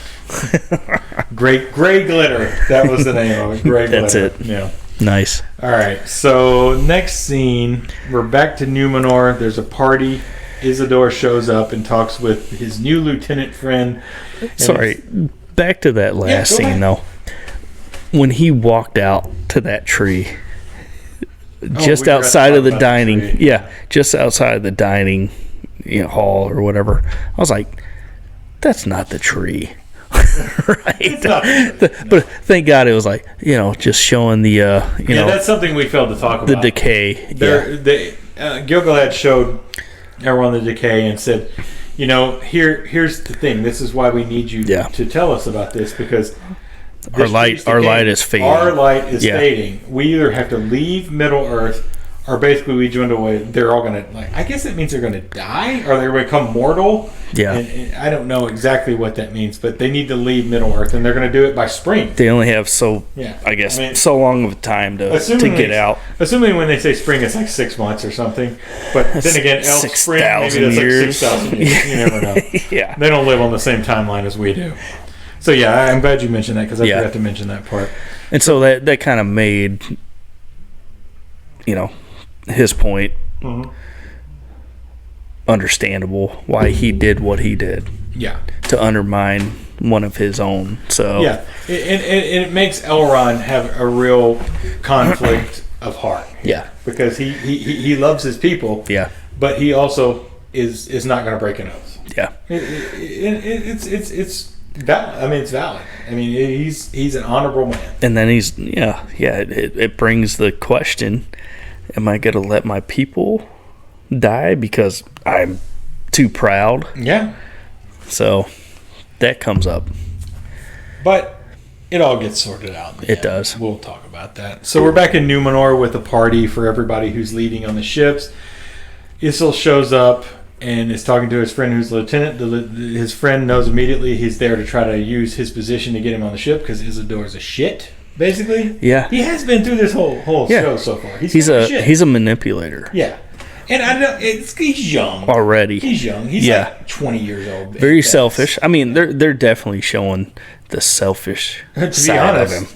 Gray glitter. That was the name of it. Gray glitter. That's it. Yeah. Nice. All right. So next scene, we're back to Numenor. There's a party. Isidore shows up and talks with his new lieutenant friend. Sorry. Back to that last scene, though. When he walked out to that tree, just outside of the dining, just outside of the dining hall or whatever, I was like, that's not the tree. Right? But thank God it was like, just showing the, that's something we failed to talk about. The decay. Gilgalad showed everyone the decay and said, here's the thing. This is why we need you to tell us about this, because our light is fading. Our light is fading. We either have to leave Middle Earth, or basically we joined away. They're all going to, I guess it means they're going to die, or they're going to become mortal. Yeah. And I don't know exactly what that means, but they need to leave Middle Earth, and they're going to do it by spring. They only have so long of a time to get out. Assuming when they say spring, it's like 6 months or something. But then again, elf spring, maybe that's years. Like 6,000 years. You never know. Yeah. They don't live on the same timeline as we do. So yeah, I'm glad you mentioned that, because I forgot to mention that part. And so that kind of made, his point understandable, why he did what he did. Yeah. To undermine one of his own. So yeah, and it makes Elrond have a real conflict of heart. Yeah. Because he loves his people. Yeah. But he also is not going to break an oath. Yeah. It's valid. I mean, it's valid. I mean, he's an honorable man. And then it brings the question: am I going to let my people die because I'm too proud? Yeah. So that comes up. But it all gets sorted out. It does. We'll talk about that. So we're back in Numenor with a party for everybody who's leading on the ships. Isil shows up and is talking to his friend who's a lieutenant. His friend knows immediately he's there to try to use his position to get him on the ship, because Isidore's a shit, basically. Yeah. He has been through this whole show so far. He's a manipulator. Yeah. And I know he's young. Already. He's young. He's like 20 years old. Very selfish. I mean, they're definitely showing the selfish side of him.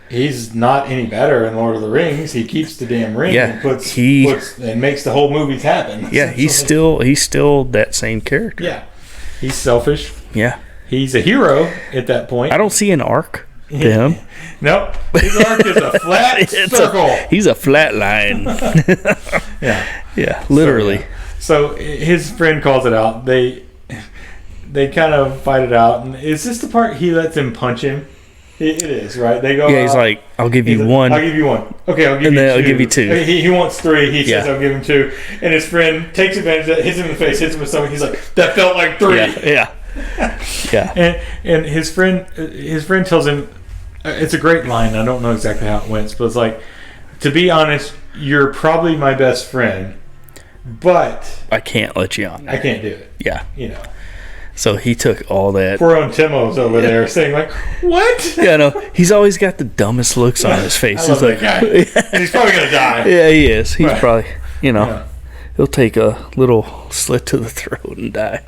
He's not any better in Lord of the Rings. He keeps the damn ring and puts and makes the whole movies happen. Yeah, he's still that same character. Yeah. He's selfish. Yeah. He's a hero at that point. I don't see an arc to him. Nope. His arc is a flat circle. He's a flat line. Yeah. Yeah, literally. So his friend calls it out. They kind of fight it out. And is this the part he lets him punch him? It is, right? They go. Yeah, he's like, I'll give you one. I'll give you one. Okay, I'll give you two. And then I'll give you two. He wants three. He says, I'll give him two. And his friend takes advantage of that, hits him in the face, hits him with something. He's like, that felt like three. Yeah. And his friend tells him, it's a great line. I don't know exactly how it went, but it's like, to be honest, you're probably my best friend, but I can't let you on. I can't do it. Yeah. So he took all that. Poor own Timo's over there saying like, what? Yeah, no. He's always got the dumbest looks on his face. He's like, and he's probably going to die. Yeah, he is. He's probably, he'll take a little slit to the throat and die.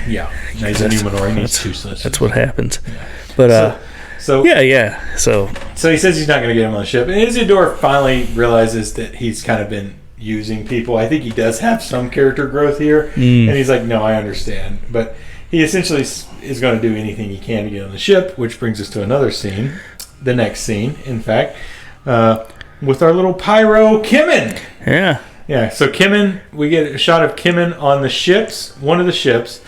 Yeah. He's a Numenor. He needs 2 slits. That's what happens. Yeah. But, So he says he's not going to get him on the ship. And Isidore finally realizes that he's kind of been using people. I think he does have some character growth here. And he's like, no, I understand. But he essentially is going to do anything he can to get on the ship, which brings us to another scene. The next scene, in fact, with our little pyro Kimmin. Yeah. Yeah, so Kimmin, we get a shot of Kimmin on the ships, one of the ships.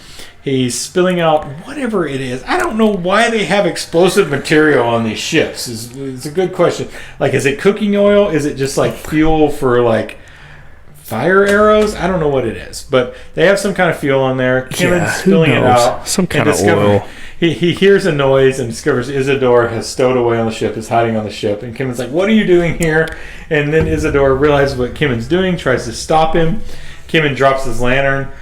He's spilling out whatever it is. I don't know why they have explosive material on these ships. It's a good question. Like, is it cooking oil? Is it just like fuel for like fire arrows. I don't know what it is, but they have some kind of fuel on there. Kimmon's spilling it out. Some kind of oil. He hears a noise and discovers Isidore has stowed away on the ship, is hiding on the ship. And Kimmon's like, what are you doing here? And then Isidore realizes what Kimmon's doing, tries to stop him. Kimmon drops his lantern.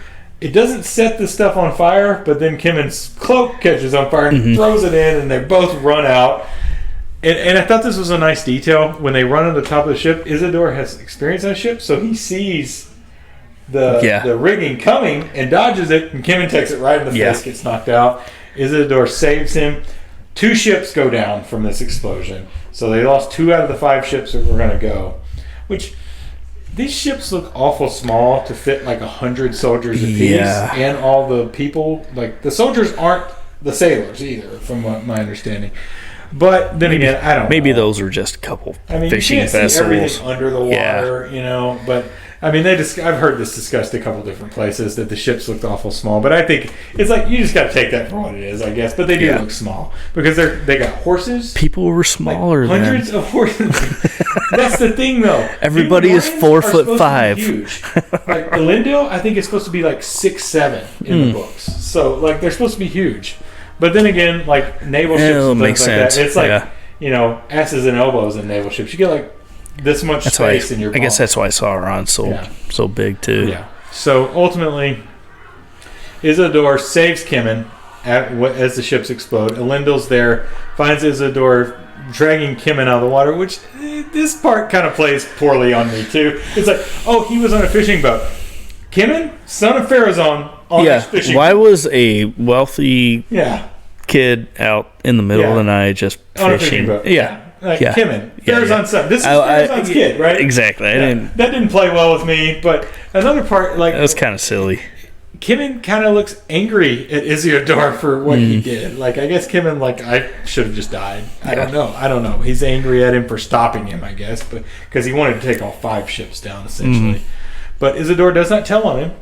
It doesn't set the stuff on fire, but then Kimmon's cloak catches on fire and throws it in, and they both run out. And I thought this was a nice detail. When they run on the top of the ship, Isidore has experience on a ship, so he sees the rigging coming and dodges it, and Kimmon takes it right in the face, gets knocked out. Isidore saves him. 2 ships go down from this explosion. So they lost 2 out of the 5 ships that were going to go. Which, these ships look awful small to fit like 100 soldiers apiece. And all the people. Like, the soldiers aren't the sailors either, from what my understanding. But then again, I don't know. Maybe those are just a couple fishing you can't vessels. See everything under the water, you know. But I mean, I've heard this discussed a couple different places that the ships looked awful small. But I think it's like you just got to take that for what it is, I guess. But they do look small because they got horses. People were smaller, like hundreds of horses. That's the thing, though. Everybody is 4'5". Huge. Like Elendil, I think it's supposed to be like 6'7" in the books. So like they're supposed to be huge. But then again, like naval ships and things like that, it's like, you know, asses and elbows in naval ships. You get like this much space in your palm. I guess that's why Sauron's so big too. Yeah. So ultimately, Isildur saves Kimmon as the ships explode. Elendil's there, finds Isildur dragging Kimmon out of the water, which this part kind of plays poorly on me too. It's like, oh, he was on a fishing boat. Kimmon, son of Pharazôn, on this fishing Why boat. Was a wealthy kid out in the middle of the night just fishing? On a fishing boat. Kimmon, Pharazôn's son. This is Pharazôn's kid, right? Exactly. That didn't play well with me, but another part, like... That was kind of silly. Kimmon kind of looks angry at Isildur for what he did. Like, I guess Kimmon, like, I should have just died. I don't know. He's angry at him for stopping him, I guess, but because he wanted to take all 5 ships down, essentially. But Isildur does not tell on him.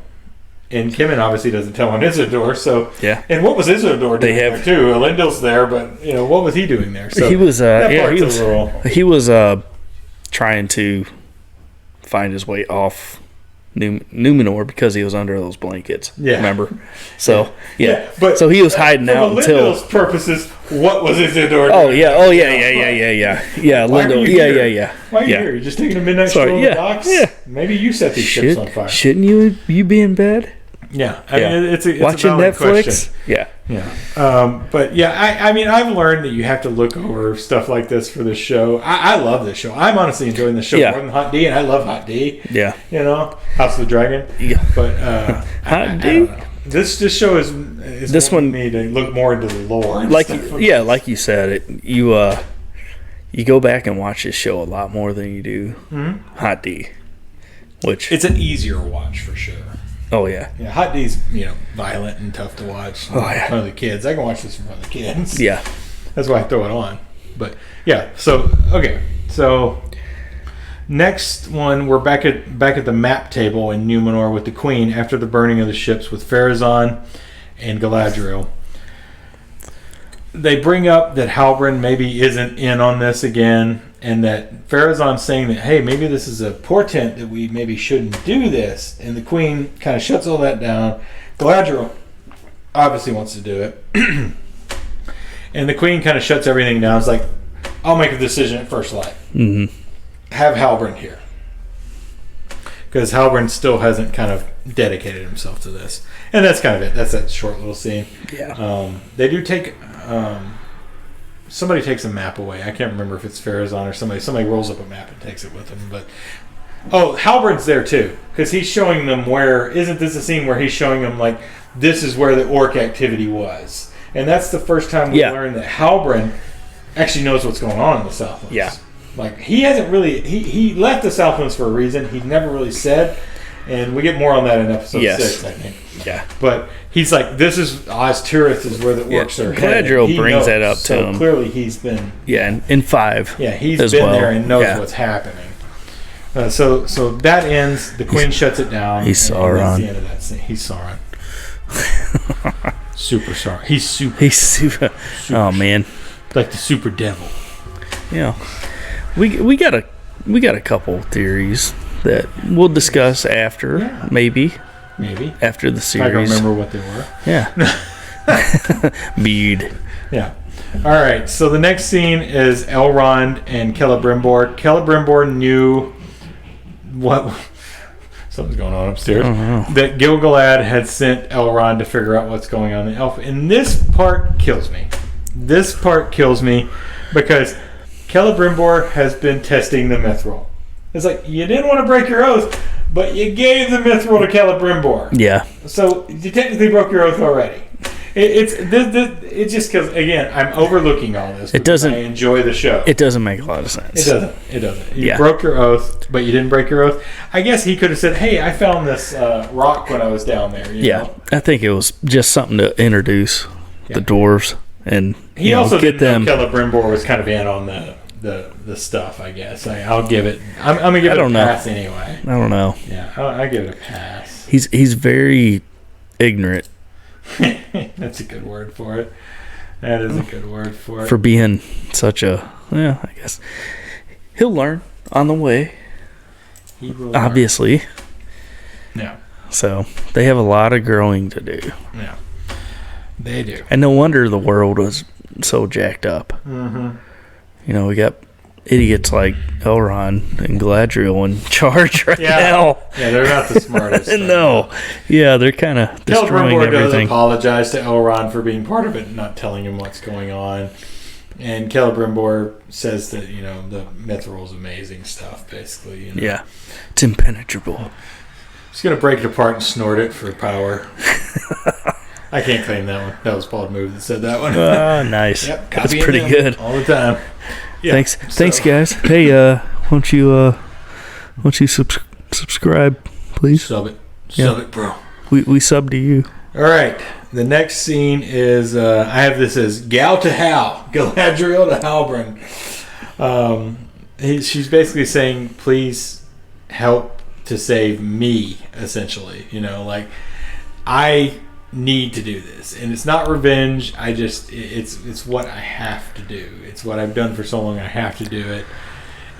And Kimmon obviously doesn't tell on Isildur. So, and what was Isildur doing there too? Elendil's there, but you know what was he doing there? So he was he was trying to find his way off Numenor because he was under those blankets. Yeah, remember? So but so he was hiding out until Elendil's purposes. What was Isildur? Yeah. Lindor. Yeah. Why are you here? You're just taking a midnight stroll on the docks? Yeah. Maybe you set these ships on fire. Shouldn't you be in bed? Yeah. I mean, it's watching a valid Netflix. Question. Yeah. But yeah, I mean, I've learned that you have to look over stuff like this for this show. I love this show. I'm honestly enjoying this show more than Hot D, and I love Hot D. Yeah. You know, House of the Dragon. Yeah. But Hot D. I don't know. This show is this one me to look more into the lore. Like you said, you go back and watch this show a lot more than you do Hot D, which it's an easier watch for sure. Oh yeah. Yeah, Hot D's violent and tough to watch. Oh yeah. In front of the kids, I can watch this in front of the kids. Yeah. That's why I throw it on. But yeah, so next one, we're back at the map table in Numenor with the Queen after the burning of the ships with Pharazôn and Galadriel. They bring up that Halbrand maybe isn't in on this again, and that Pharazôn's saying that, hey, maybe this is a portent that we maybe shouldn't do this. And the Queen kind of shuts all that down. Galadriel obviously wants to do it. And the Queen kind of shuts everything down. It's like, I'll make a decision at first light. Mm-hmm. Have Halbrand here. Because Halbrand still hasn't kind of dedicated himself to this. And that's kind of it. That's that short little scene. Yeah. They do take... somebody takes a map away. I can't remember if it's Pharazôn or somebody. Somebody rolls up a map and takes it with them. But Halbrand's there too, because he's showing them where. Isn't this a scene where he's showing them like this is where the orc activity was, and that's the first time we learn that Halbrand actually knows what's going on in the Southlands. Yeah, like he hasn't really. He left the Southlands for a reason. He never really said. And we get more on that in episode 6, I think. Yeah. But he's like, this is Oz Tirith is where the orcs are headed. Galadriel brings that up to him. Clearly he's been... Yeah, in 5. Yeah, he's been there and knows what's happening. So that ends. The Queen shuts it down. He's Sauron. That's the end of that scene. He's Sauron. Super Sauron. He's super. Oh, man. Like the super devil. Yeah. We got a couple theories that we'll discuss after, maybe after the series. I don't remember what they were. Yeah. Beard. Yeah. All right. So the next scene is Elrond and Celebrimbor. Celebrimbor knew what something's going on upstairs. That Gil-galad had sent Elrond to figure out what's going on in the elf. And this part kills me. This part kills me because Celebrimbor has been testing the mithril. It's like, you didn't want to break your oath, but you gave the mithril to Celebrimbor. Yeah. So you technically broke your oath already. It's just because, again, I'm overlooking all this. It doesn't. I enjoy the show. It doesn't make a lot of sense. It doesn't. You broke your oath, but you didn't break your oath. I guess he could have said, "Hey, I found this rock when I was down there." You know? I think it was just something to introduce the dwarves and he also get them. Celebrimbor was kind of in on the stuff. I guess I'll give it. I'm gonna give it a pass anyway. I don't know. Yeah, I give it a pass. He's very ignorant. That's a good word for it. That is a good word for it. For being such a, I guess he'll learn on the way. He will obviously. Learn. Yeah. So they have a lot of growing to do. Yeah. They do. And no wonder the world was so jacked up. Mm-hmm. We got idiots like Elrond and Galadriel in charge right now. Yeah, they're not the smartest. No. Yeah, they're kind of destroying everything. Does apologize to Elrond for being part of it and not telling him what's going on. And Celebrimbor says that, the mithril is amazing stuff, basically. Yeah, it's impenetrable. He's going to break it apart and snort it for power. I can't claim that one. That was Paul Move that said that one. Oh, nice. Yep, that's pretty good. All the time. Yeah, thanks, guys. Hey, won't you subscribe, please? Sub it, bro. We sub to you. All right. The next scene is I have this as Gal to Hal, Galadriel to Halbrand. She's basically saying, "Please help to save me." Essentially, I need to do this, and it's not revenge. It's what I have to do. It's what I've done for so long. I have to do it,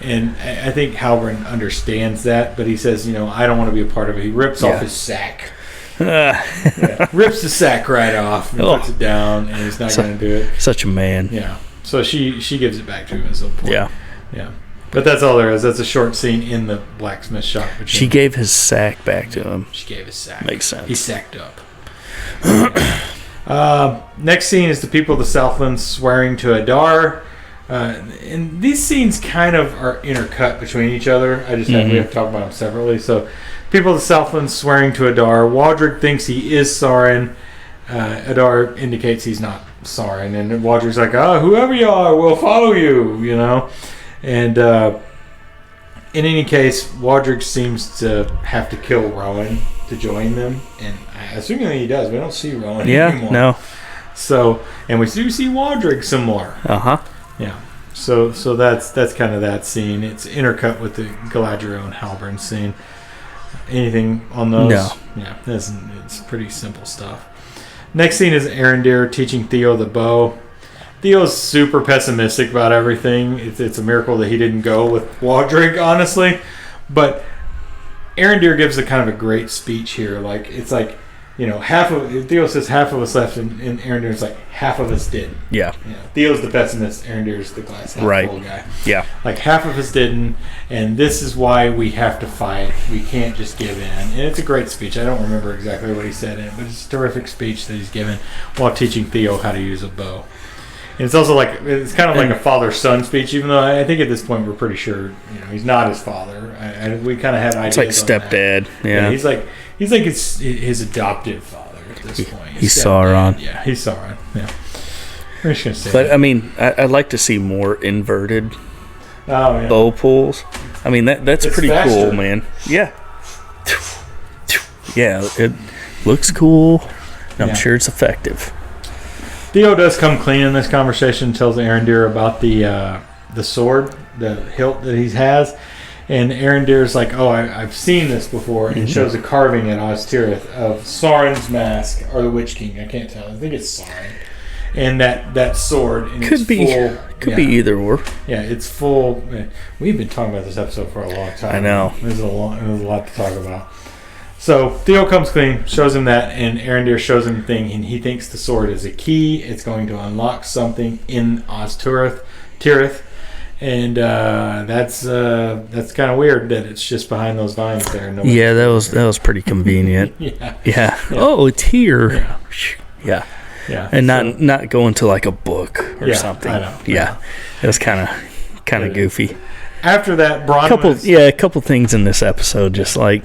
and I think Halbrand understands that. But he says, I don't want to be a part of it. He rips off his sack, rips the sack right off, and puts it down, and he's not going to do it. Such a man. Yeah. So she gives it back to him at some point. Yeah. But that's all there is. That's a short scene in the blacksmith shop. She gave his sack back to him. She gave his sack. Makes sense. He sacked up. Next scene is the people of the Southlands swearing to Adar. And these scenes kind of are intercut between each other. We have to talk about them separately. So, people of the Southlands swearing to Adar. Waldrick thinks he is Sauron. Adar indicates he's not Sauron. And Waldrick's like, whoever you are, we'll follow you, And in any case, Waldrick seems to have to kill Rowan to join them, and I assume that he does. We don't see Rowan anymore. No. So, and we do see Waldrick some more. Yeah. So that's kind of that scene. It's intercut with the Galadriel and Halbrand scene. Anything on those? No. Yeah, it's pretty simple stuff. Next scene is Arondir teaching Theo the bow. Theo's super pessimistic about everything. It's a miracle that he didn't go with Waldrick, honestly. But Arondir gives a kind of a great speech here. Theo says half of us left, and Arondir's like, half of us didn't. Yeah. Theo's the pessimist, Arondir's the glass half full guy. Yeah. Like, half of us didn't, and this is why we have to fight. We can't just give in. And it's a great speech. I don't remember exactly what he said in it, but it's a terrific speech that he's given while teaching Theo how to use a bow. And it's also it's kind of like a father-son speech, even though I think at this point we're pretty sure he's not his father. We kind of had ideas. It's like stepdad. Yeah. He's like his adoptive father at this point. He's Sauron. Yeah, he's Sauron. Yeah. We're just gonna say. But that. I'd like to see more inverted bow pulls. That's pretty cool, man. Yeah. Yeah, it looks cool. And I'm sure it's effective. Theo does come clean in this conversation, tells Arondir about the sword, the hilt that he has, and Arondir's like, I've seen this before, and shows a carving at Oz Tirith of Sauron's mask, or the Witch King, I can't tell, I think it's Sauron, and that sword and could be either or. Yeah, it's full. We've been talking about this episode for a long time. I know. There's a lot to talk about. So Theo comes clean, shows him that, and Arondir shows him the thing, and he thinks the sword is a key. It's going to unlock something in Tirith, and that's kind of weird that it's just behind those vines there. Yeah, that was pretty convenient. yeah. Oh, it's here. Yeah. Yeah. And not going to like a book or something. I know. Yeah. It was kind of goofy. After that, a couple things in this episode just like.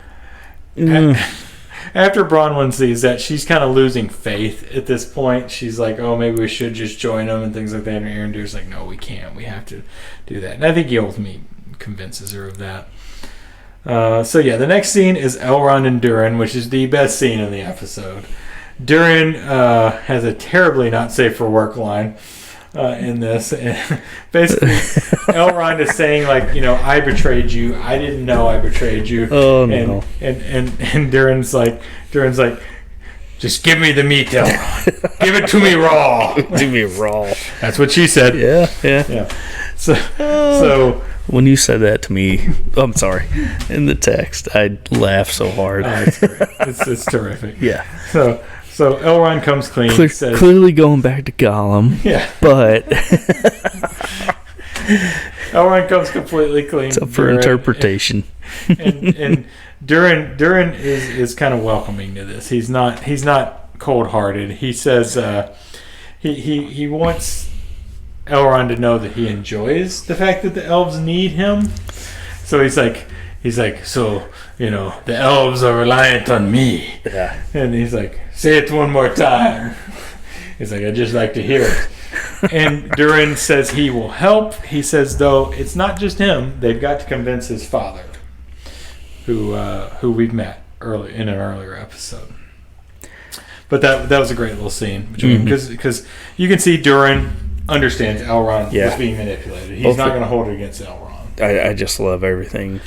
After Bronwyn sees that, she's kind of losing faith at this point. She's like, oh, maybe we should just join them and things like that. And Arondir's like, no, we can't. We have to do that. And I think he ultimately convinces her of that. The next scene is Elrond and Durin, which is the best scene in the episode. Durin has a terribly not safe for work line in this. And basically, Elrond is saying, like, I betrayed you. I didn't know I betrayed you. Oh, no. And Durin's like, just give me the meat, Elrond. Give it to me raw. To me raw. That's what she said. Yeah. So when you said that to me, I'm sorry, in the text, I laughed so hard. Oh, it's great. It's terrific. Yeah. So Elrond comes clean. Says, clearly going back to Gollum. Yeah. But Elrond comes completely clean. It's up for interpretation. And Durin is kind of welcoming to this. He's not cold-hearted. He says he wants Elrond to know that he enjoys the fact that the elves need him. So he's like, so, the elves are reliant on me. Yeah. And he's like, say it one more time. He's like, I'd just like to hear it. And Durin says he will help. He says, though, it's not just him. They've got to convince his father, who we've met in an earlier episode. But that was a great little scene because you can see Durin understands Elrond was being manipulated. He's not going to hold it against Elrond. I just love everything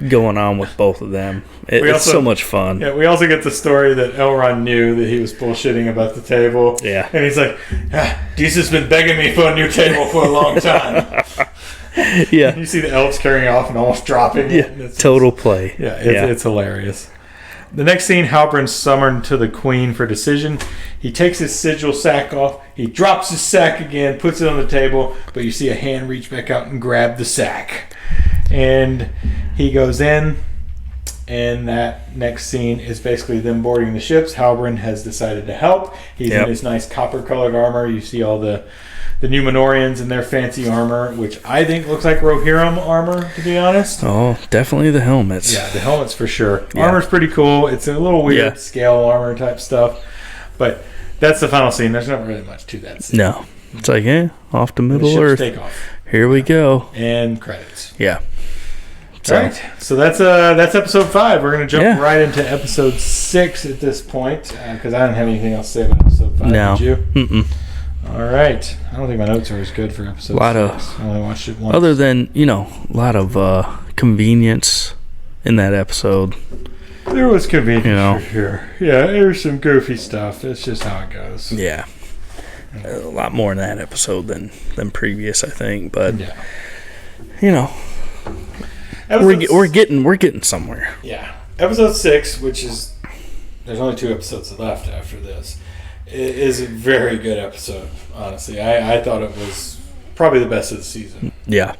going on with both of them. It's so much fun. Yeah, we also get the story that Elrond knew that he was bullshitting about the table. Yeah. And he's like, Jesus has been begging me for a new table for a long time. Yeah. And you see the elves carrying off and almost dropping it. Yeah, total play. Yeah, it's hilarious. The next scene, Halprin's summoned to the queen for decision. He takes his sigil sack off. He drops his sack again, puts it on the table, but you see a hand reach back out and grab the sack. And he goes in, and that next scene is basically them boarding the ships. Halprin has decided to help. He's in his nice copper-colored armor. You see all the Numenorians in their fancy armor, which I think looks like Rohirrim armor, to be honest. Oh, definitely the helmets. Yeah, the helmets for sure. Yeah. Armor's pretty cool. It's a little weird scale armor type stuff, but that's the final scene. There's not really much to that scene. No. It's like, off to Middle Earth. Take off. Here we go. And credits. Yeah. All right. So that's episode 5. We're going to jump right into episode 6 at this point because I don't have anything else to say about episode 5. No. Did you? Mm-mm. All right. I don't think my notes are as good for episode 6. I only watched it once. Other than, a lot of convenience in that episode. There was convenience for sure. Yeah, there was some goofy stuff. That's just how it goes. Yeah. A lot more in that episode than previous, I think. But, we're getting somewhere. Yeah. Episode 6, which is... There's only 2 episodes left after this. It is a very good episode, honestly. I thought it was probably the best of the season. Yeah.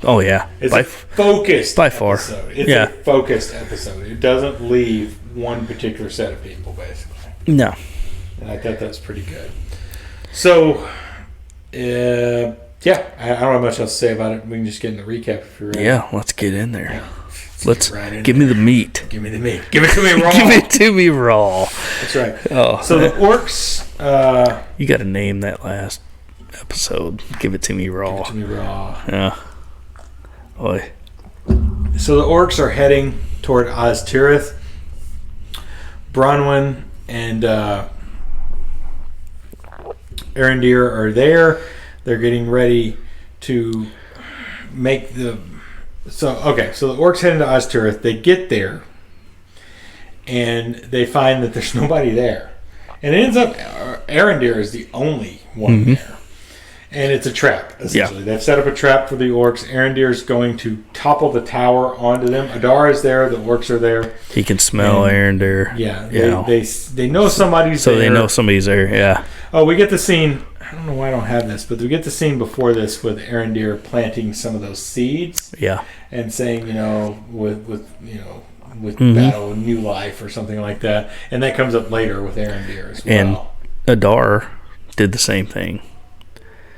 Oh, yeah. It's a focused by far. episode. It's a focused episode. It doesn't leave one particular set of people, basically. No. And I thought that's pretty good. So, I don't have much else to say about it. We can just get in the recap if you're ready. Yeah, let's get in there. Yeah. Let's give me the meat. Give me the meat. Give it to me raw. Give it to me raw. That's right. Oh, so the orcs. You got to name that last episode. Give it to me raw. Give it to me raw. Yeah. Boy. So the orcs are heading toward Tirith. Bronwyn and Arondir are there. They're getting ready to make the... So the orcs head into Tirith. They get there, and they find that there's nobody there. And it ends up Arendir is the only one there. And it's a trap, essentially. They've set up a trap for the orcs. Arendir is going to topple the tower onto them. Adar is there. The orcs are there. He can smell Arendir. Yeah. They know somebody's there. So they know somebody's there, yeah. Oh, we get the scene. I don't know why I don't have this, but we get the scene before this with Arendir planting some of those seeds. Yeah. And saying, with battle and new life or something like that. And that comes up later with Arendir as well. And Adar did the same thing.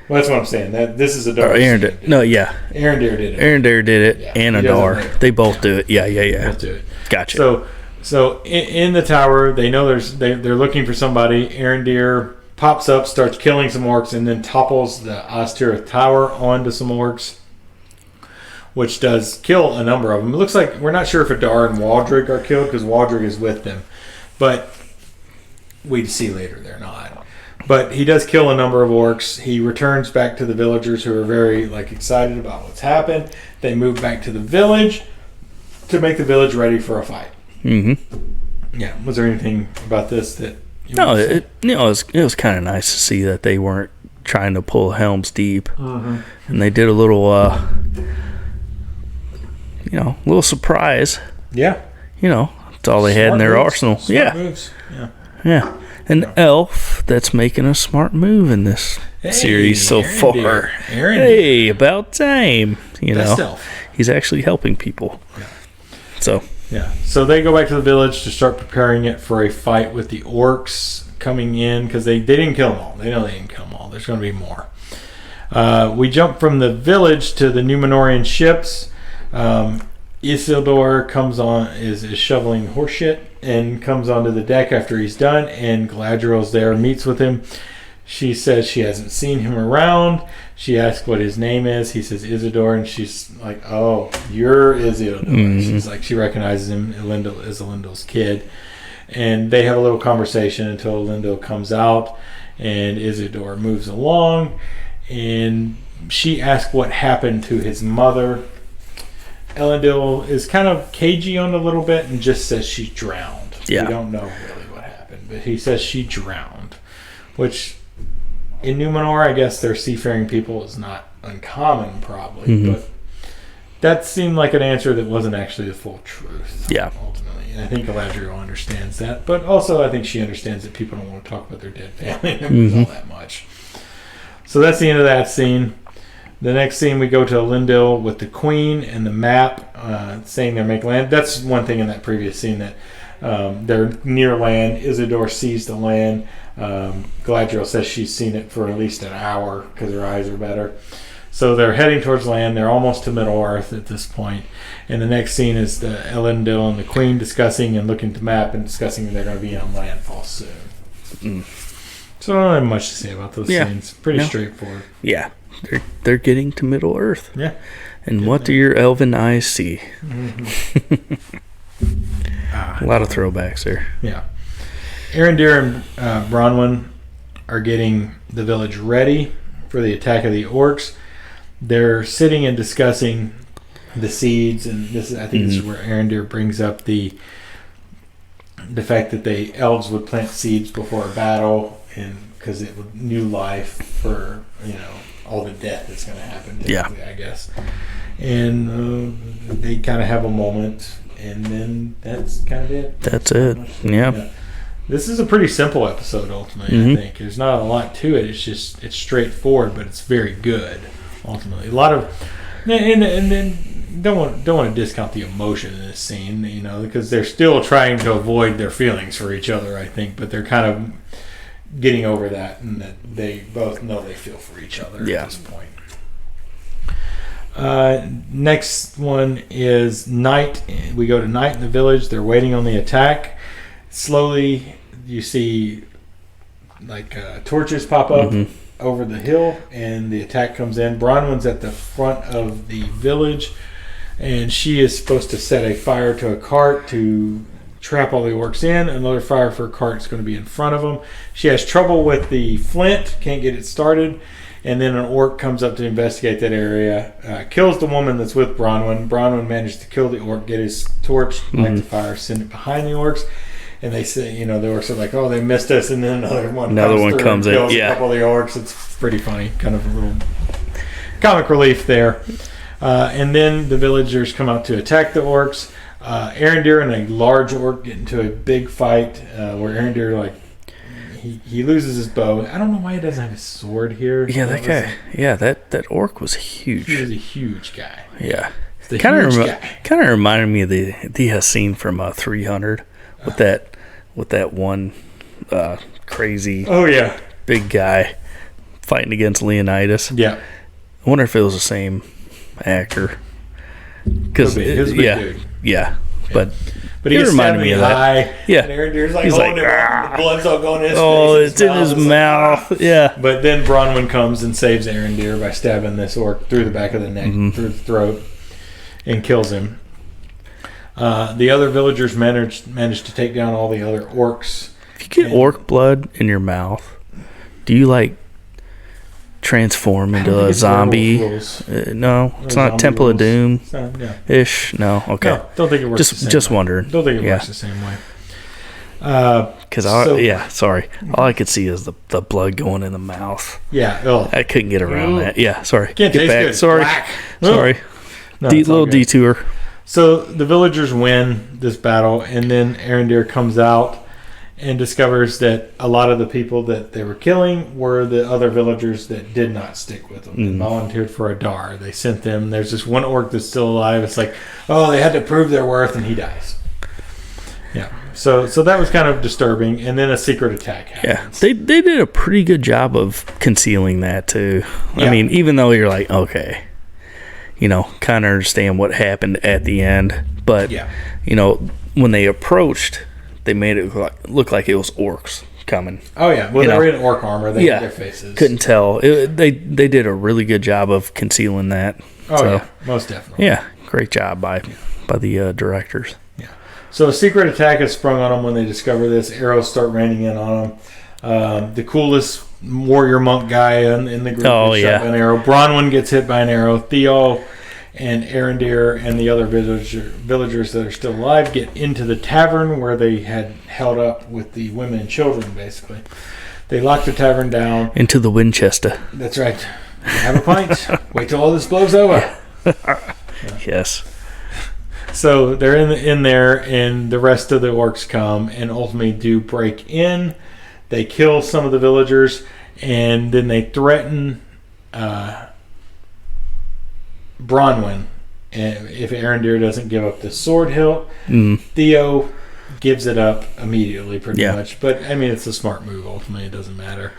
Well, that's what I'm saying. That this is Adar. Arendir. No, yeah. Arendir did it. Arendir did it, and Adar. They both do it. Yeah. Both do it. Gotcha. So in the tower, they know they're looking for somebody. Arendir pops up, starts killing some orcs, and then topples the Ostirith tower onto some orcs, which does kill a number of them. It looks like we're not sure if Adar and Waldrig are killed because Waldrig is with them, but we see later they're not. But he does kill a number of orcs. He returns back to the villagers who are very excited about what's happened. They move back to the village to make the village ready for a fight. Mm-hmm. Yeah. Was there anything about this that? It was kind of nice to see that they weren't trying to pull Helm's Deep, and they did a little, little surprise. Yeah. It's all they had in their arsenal. Smart moves. Yeah. An elf that's making a smart move in this series so far. Hey, about time. Best elf. He's actually helping people. Yeah. So they go back to the village to start preparing it for a fight with the orcs coming in because they didn't kill them all. They know they didn't kill them all. There's going to be more. We jump from the village to the Numenorian ships. Isildur comes on, is shoveling horseshit and comes onto the deck after he's done, and Galadriel's there, meets with him. She says she hasn't seen him around. She asks what his name is. He says Isildur, and she's like, "Oh, you're Isildur." She's like, she recognizes him. Elendil is Elendil's kid, and they have a little conversation until Elendil comes out, and Isildur moves along, and she asks what happened to his mother. Elendil is kind of cagey on it a little bit and just says she drowned. Yeah. We don't know really what happened, but he says she drowned, which in Numenor, I guess their seafaring people is not uncommon probably, but that seemed like an answer that wasn't actually the full truth. Yeah. Ultimately. And I think Galadriel understands that, but also I think she understands that people don't want to talk about their dead family members all that much. So that's the end of that scene. The next scene, we go to Elendil with the queen and the map, saying they're making land. That's one thing in that previous scene, that they're near land. Isildur sees the land. Galadriel says she's seen it for at least an hour because her eyes are better. So they're heading towards land. They're almost to Middle-earth at this point. And the next scene is the Elendil and the queen discussing and looking at the map and discussing that they're going to be on landfall soon. So I don't have much to say about those scenes. Pretty straightforward. Yeah. They're getting to Middle Earth. Yeah. And what do your elven eyes see? A lot of throwbacks there. Yeah. Arendir and Bronwyn are getting the village ready for the attack of the orcs. They're sitting and discussing the seeds, and this is where Arendir brings up the fact that the elves would plant seeds before a battle, and because it would new life for all the death that's going to happen. I guess. And they kind of have a moment, and then that's kind of it. That's it. Yeah. This is a pretty simple episode, ultimately. I think there's not a lot to it. It's straightforward, but it's very good. Ultimately, a lot of, and then don't want to discount the emotion in this scene, because they're still trying to avoid their feelings for each other. I think, but they're kind of getting over that, and that they both know they feel for each other at this point. Next one is night. We go to night in the village. They're waiting on the attack. Slowly, you see torches pop up over the hill, and the attack comes in. Bronwyn's at the front of the village, and she is supposed to set a fire to a cart to trap all the orcs in. Another fire for a cart is going to be in front of them. She has trouble with the flint, can't get it started, and then an orc comes up to investigate that area, kills the woman that's with Bronwyn. Bronwyn manages to kill the orc, get his torch, light the fire, send it behind the orcs, and they say, the orcs are like, oh, they missed us, and then another one comes in, kills a couple of the orcs. It's pretty funny, kind of a little comic relief there. And then the villagers come out to attack the orcs. Arendir and a large orc get into a big fight where Arendir, he loses his bow. I don't know why he doesn't have his sword here. Yeah, that guy. Yeah, that orc was huge. He was a huge guy. Yeah. Kind of reminded me of the scene from 300 with that one crazy big guy fighting against Leonidas. Yeah. I wonder if it was the same actor. Because dude. Yeah. But he reminded me of that. Yeah. And Arendir's he's holding him, the blood's all going in his face. Oh, it's in his mouth. Yeah. But then Bronwyn comes and saves Arendir by stabbing this orc through the back of the neck, through the throat, and kills him. The other villagers managed to take down all the other orcs. If you get orc blood in your mouth, do you transform into a zombie? No, it's not Temple of Doom ish. No, okay. No, don't think it works. Just wondering. Don't think it works the same way. Sorry. All I could see is the blood going in the mouth. Yeah. I couldn't get around that. Yeah. Sorry. Can't taste good. Sorry. Sorry. No, little detour. So the villagers win this battle, and then Arendir comes out and discovers that a lot of the people that they were killing were the other villagers that did not stick with them. They volunteered for Adar. They sent them. There's this one orc that's still alive. It's like, oh, they had to prove their worth, and he dies. Yeah. So that was kind of disturbing, and then a secret attack happens. Yeah, they did a pretty good job of concealing that too. Yeah. I mean, even though you're like, okay, kind of understand what happened at the end, but when they approached, they made it look like it was orcs coming. Oh yeah, well they were in orc armor. They had their faces. Couldn't tell. They did a really good job of concealing that. Oh most definitely. Yeah, great job by the directors. So a secret attack is sprung on them when they discover this. Arrows start raining in on them. The coolest warrior monk guy in the group gets shot by an arrow. Bronwyn gets hit by an arrow. Theo and Arendir and the other villagers that are still alive get into the tavern where they had held up with the women and children, basically. They lock the tavern down. Into the Winchester. That's right. Have a pint. Wait till all this blows over. Yes. So they're in there, and the rest of the orcs come and ultimately do break in. They kill some of the villagers, and then they threaten Bronwyn. And if Arendir doesn't give up the sword hilt, Theo gives it up immediately, pretty much. But I mean, it's a smart move. Ultimately, it doesn't matter.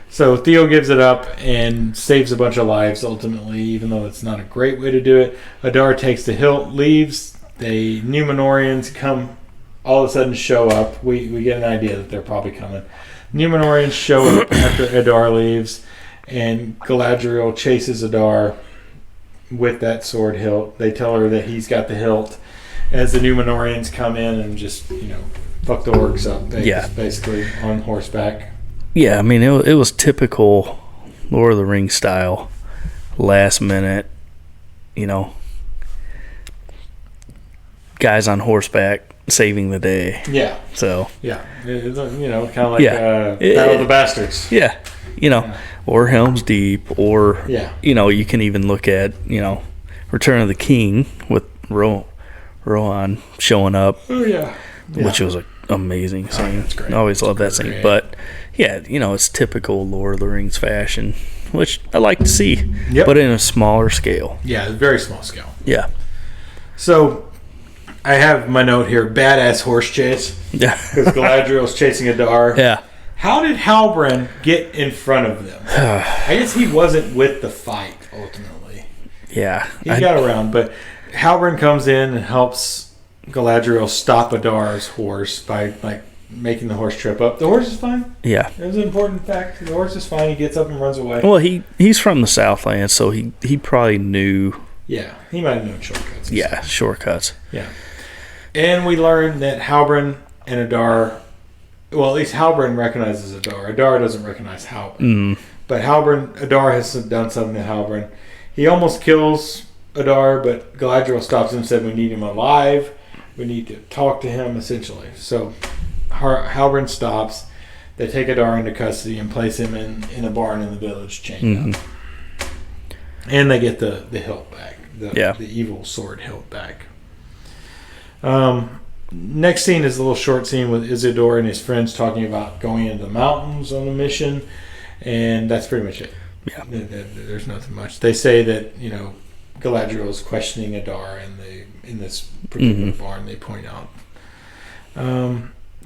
So Theo gives it up and saves a bunch of lives. Ultimately, even though it's not a great way to do it, Adar takes the hilt, leaves. The Numenorians come, all of a sudden show up. We get an idea that they're probably coming. Numenorians show up after Adar leaves, and Galadriel chases Adar with that sword hilt. They tell her that he's got the hilt as the Numenorians come in and just, fuck the orcs up. Basically on horseback. Yeah, I mean, it was typical Lord of the Rings style. Last minute, guys on horseback saving the day. Yeah. So. Yeah. Kind of like Battle of the Bastards. Yeah. Or Helm's Deep, or, you can even look at, Return of the King with Rohan showing up. Oh, yeah. Which was an amazing scene. That's great. I always love that scene. But, it's typical Lord of the Rings fashion, which I like to see, but in a smaller scale. Yeah, very small scale. Yeah. So, I have my note here, badass horse chase. Yeah. Because Galadriel's chasing Adar. Yeah. How did Halbrand get in front of them? I guess he wasn't with the fight, ultimately. Yeah. He got around, but Halbrand comes in and helps Galadriel stop Adar's horse by, making the horse trip up. The horse is fine. Yeah. It was an important fact. The horse is fine. He gets up and runs away. Well, he's from the Southland, so he probably knew. Yeah, he might have known shortcuts. Yeah, shortcuts. Yeah. And we learned that Halbrand and Adar... Well, at least Halbrand recognizes Adar. Adar doesn't recognize Halbrand. But Adar has done something to Halbrand. He almost kills Adar, but Galadriel stops him and said, we need him alive. We need to talk to him, essentially. So Halbrand stops. They take Adar into custody and place him in a barn in the village, chained up. And they get the hilt back, the evil sword hilt back. Next scene is a little short scene with Isildur and his friends talking about going into the mountains on a mission, and that's pretty much it. Yeah, there's nothing much. They say that Galadriel is questioning Adar in this particular barn. They point out.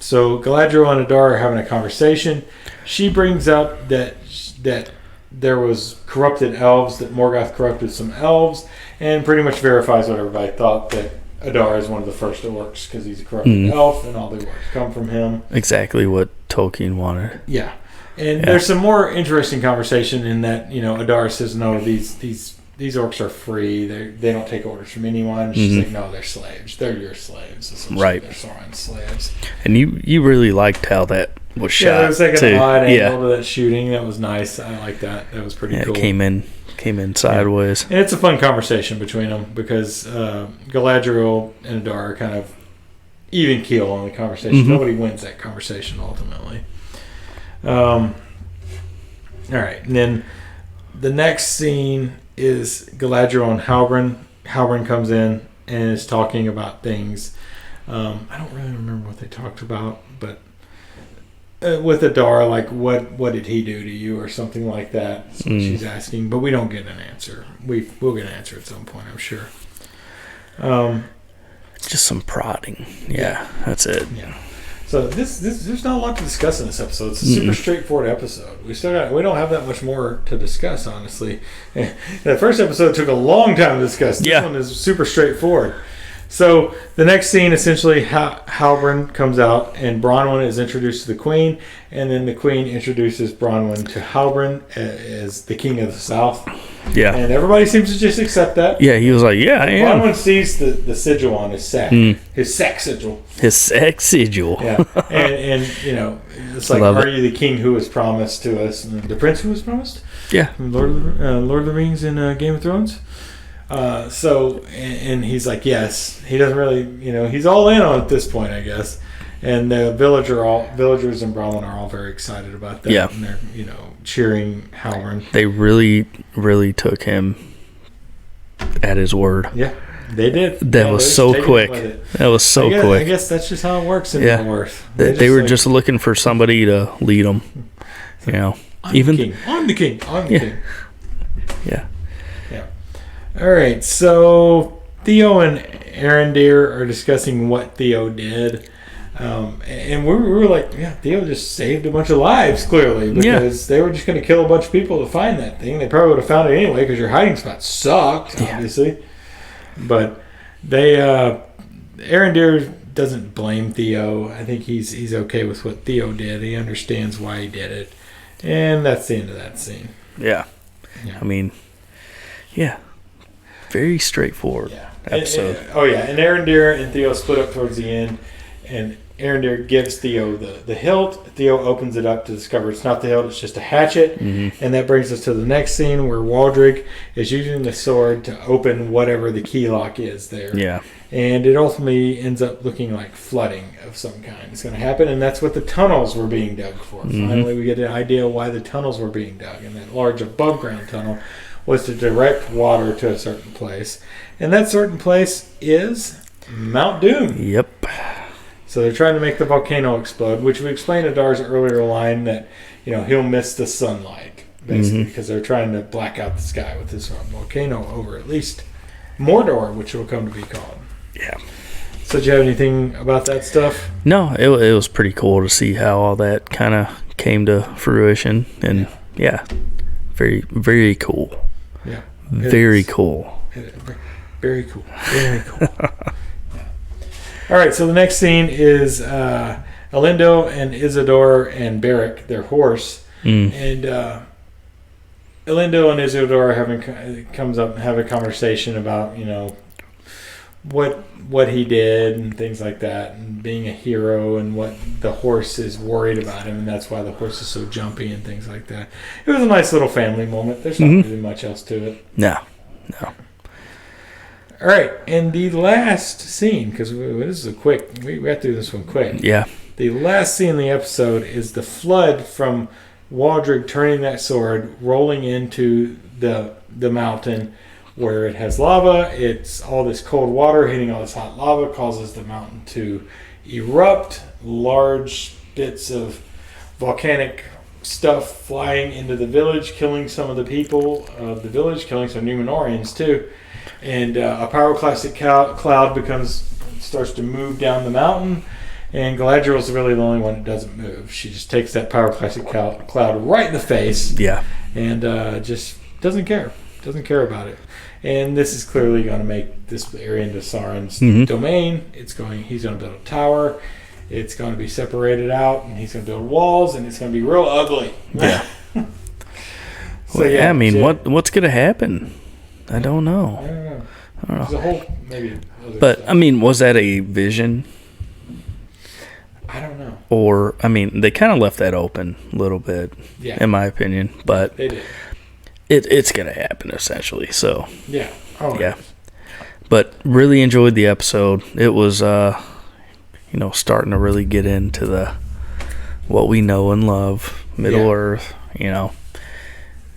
So Galadriel and Adar are having a conversation. She brings up that there was corrupted elves, that Morgoth corrupted some elves, and pretty much verifies what everybody thought, that Adar is one of the first orcs because he's a corrupted elf and all the orcs come from him. Exactly what Tolkien wanted. Yeah. And there's some more interesting conversation in that, Adar says, no, these orcs are free. They don't take orders from anyone. She's like, no, they're slaves. They're your slaves. Right. They're Sauron's slaves. And you really liked how that was shot. Yeah, it was like an odd angle to that shooting. That was nice. I like that. That was pretty cool. It came in sideways. And it's a fun conversation between them because Galadriel and Adar are kind of even keel on the conversation. Nobody wins that conversation ultimately. All right, and then the next scene is Galadriel and Halbrand. Halbrand comes in and is talking about things. I don't really remember what they talked about, but with Adar, like what did he do to you or something like that? That's what she's asking, but we don't get an answer. We'll get an answer at some point, I'm sure. Just some prodding. Yeah, that's it. Yeah. So there's not a lot to discuss in this episode. It's a super straightforward episode. We don't have that much more to discuss, honestly. The first episode took a long time to discuss. This one is super straightforward. So the next scene, essentially, Halbrand comes out and Bronwyn is introduced to the Queen, and then the Queen introduces Bronwyn to Halbrand as the King of the South. Yeah. And everybody seems to just accept that. Yeah, he was like, yeah, I am. Bronwyn sees the sigil on his sack. His sack sigil. His sack sigil. Yeah. And it's like, are you the king who was promised to us? And the prince who was promised? Yeah. Lord of the Rings in Game of Thrones? And he's like, yes. He doesn't really, he's all in on it at this point, I guess. And the villagers and Bronwyn are all very excited about that. Yeah. And they're, cheering Halbrand. They really, really took him at his word. Yeah, they did. That was so quick. That was so quick. I guess that's just how it works in Middle-earth. They were just looking for somebody to lead them. I'm the king. Yeah. Yeah. All right, so Theo and Arondir are discussing what Theo did. And we were like, Theo just saved a bunch of lives, clearly, because they were just going to kill a bunch of people to find that thing. They probably would have found it anyway because your hiding spot sucked, obviously. But Arondir doesn't blame Theo. I think he's okay with what Theo did. He understands why he did it. And that's the end of that scene. Yeah. I mean, very straightforward episode. And Arondir and Theo split up towards the end, and Arondir gives Theo the hilt. Theo opens it up to discover it's not the hilt, it's just a hatchet. And that brings us to the next scene where Waldreg is using the sword to open whatever the key lock is there. Yeah. And it ultimately ends up looking like flooding of some kind is going to happen, and that's what the tunnels were being dug for. Finally, we get an idea why the tunnels were being dug, and that large above-ground tunnel was to direct water to a certain place. And that certain place is Mount Doom. Yep. So they're trying to make the volcano explode, which we explained in Dar's earlier line that, he'll miss the sunlight, basically, because they're trying to black out the sky with this volcano over at least Mordor, which will come to be called. Yeah. So do you have anything about that stuff? No, it was pretty cool to see how all that kind of came to fruition. And, very, very cool. Yeah. Very cool. Very cool. Very cool. All right, so the next scene is Elendil and Isildur and Beric, their horse. And Elendil and Isildur comes up and have a conversation about, what he did and things like that, and being a hero, and what the horse is worried about him, and that's why the horse is so jumpy and things like that. It was a nice little family moment. There's not really much else to it. No. All right, and the last scene, because this is we got through this one quick. Yeah. The last scene in the episode is the flood from Waldrick turning that sword, rolling into the mountain where it has lava. It's all this cold water hitting all this hot lava causes the mountain to erupt. Large bits of volcanic stuff flying into the village, killing some of the people of the village, killing some Numenorians too. And a pyroclastic cloud starts to move down the mountain. And Galadriel's really the only one that doesn't move. She just takes that pyroclastic cloud right in the face. Yeah. And just doesn't care. Doesn't care about it. And this is clearly going to make this area into Sauron's domain. He's going to build a tower. It's going to be separated out, and he's going to build walls, and it's going to be real ugly. Yeah. What's going to happen? I don't know. I don't know. There's a whole maybe. But stuff. Was that a vision? I don't know. Or they kind of left that open a little bit, in my opinion. But they did. It's going to happen essentially. So yeah. Oh yeah. But really enjoyed the episode. It was starting to really get into what we know and love, Middle Earth.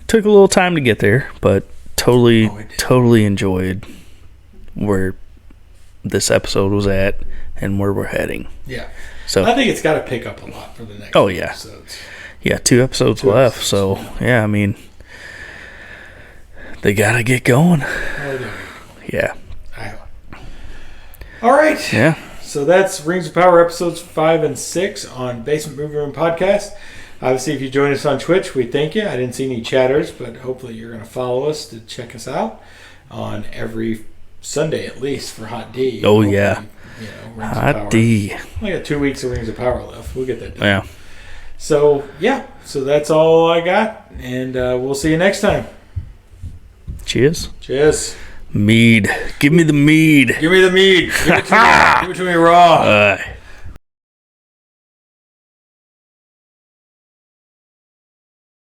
Took a little time to get there, but totally enjoyed where this episode was at and where we're heading. Yeah. So I think it's got to pick up a lot for the next episodes. Yeah, 2 episodes left. So, yeah, they got to get going. Yeah. All right. Yeah. So that's Rings of Power episodes 5 and 6 on Basement Movie Room Podcast. Obviously, if you join us on Twitch, we thank you. I didn't see any chatters, but hopefully you're going to follow us to check us out on every Sunday at least for Hot D. Oh, yeah. Hot D. We got 2 weeks of Rings of Power left. We'll get that done. Yeah. So, so that's all I got, and we'll see you next time. Cheers. Cheers. Mead. Give me the mead. Give me the mead. Give it to me. Give it to me raw.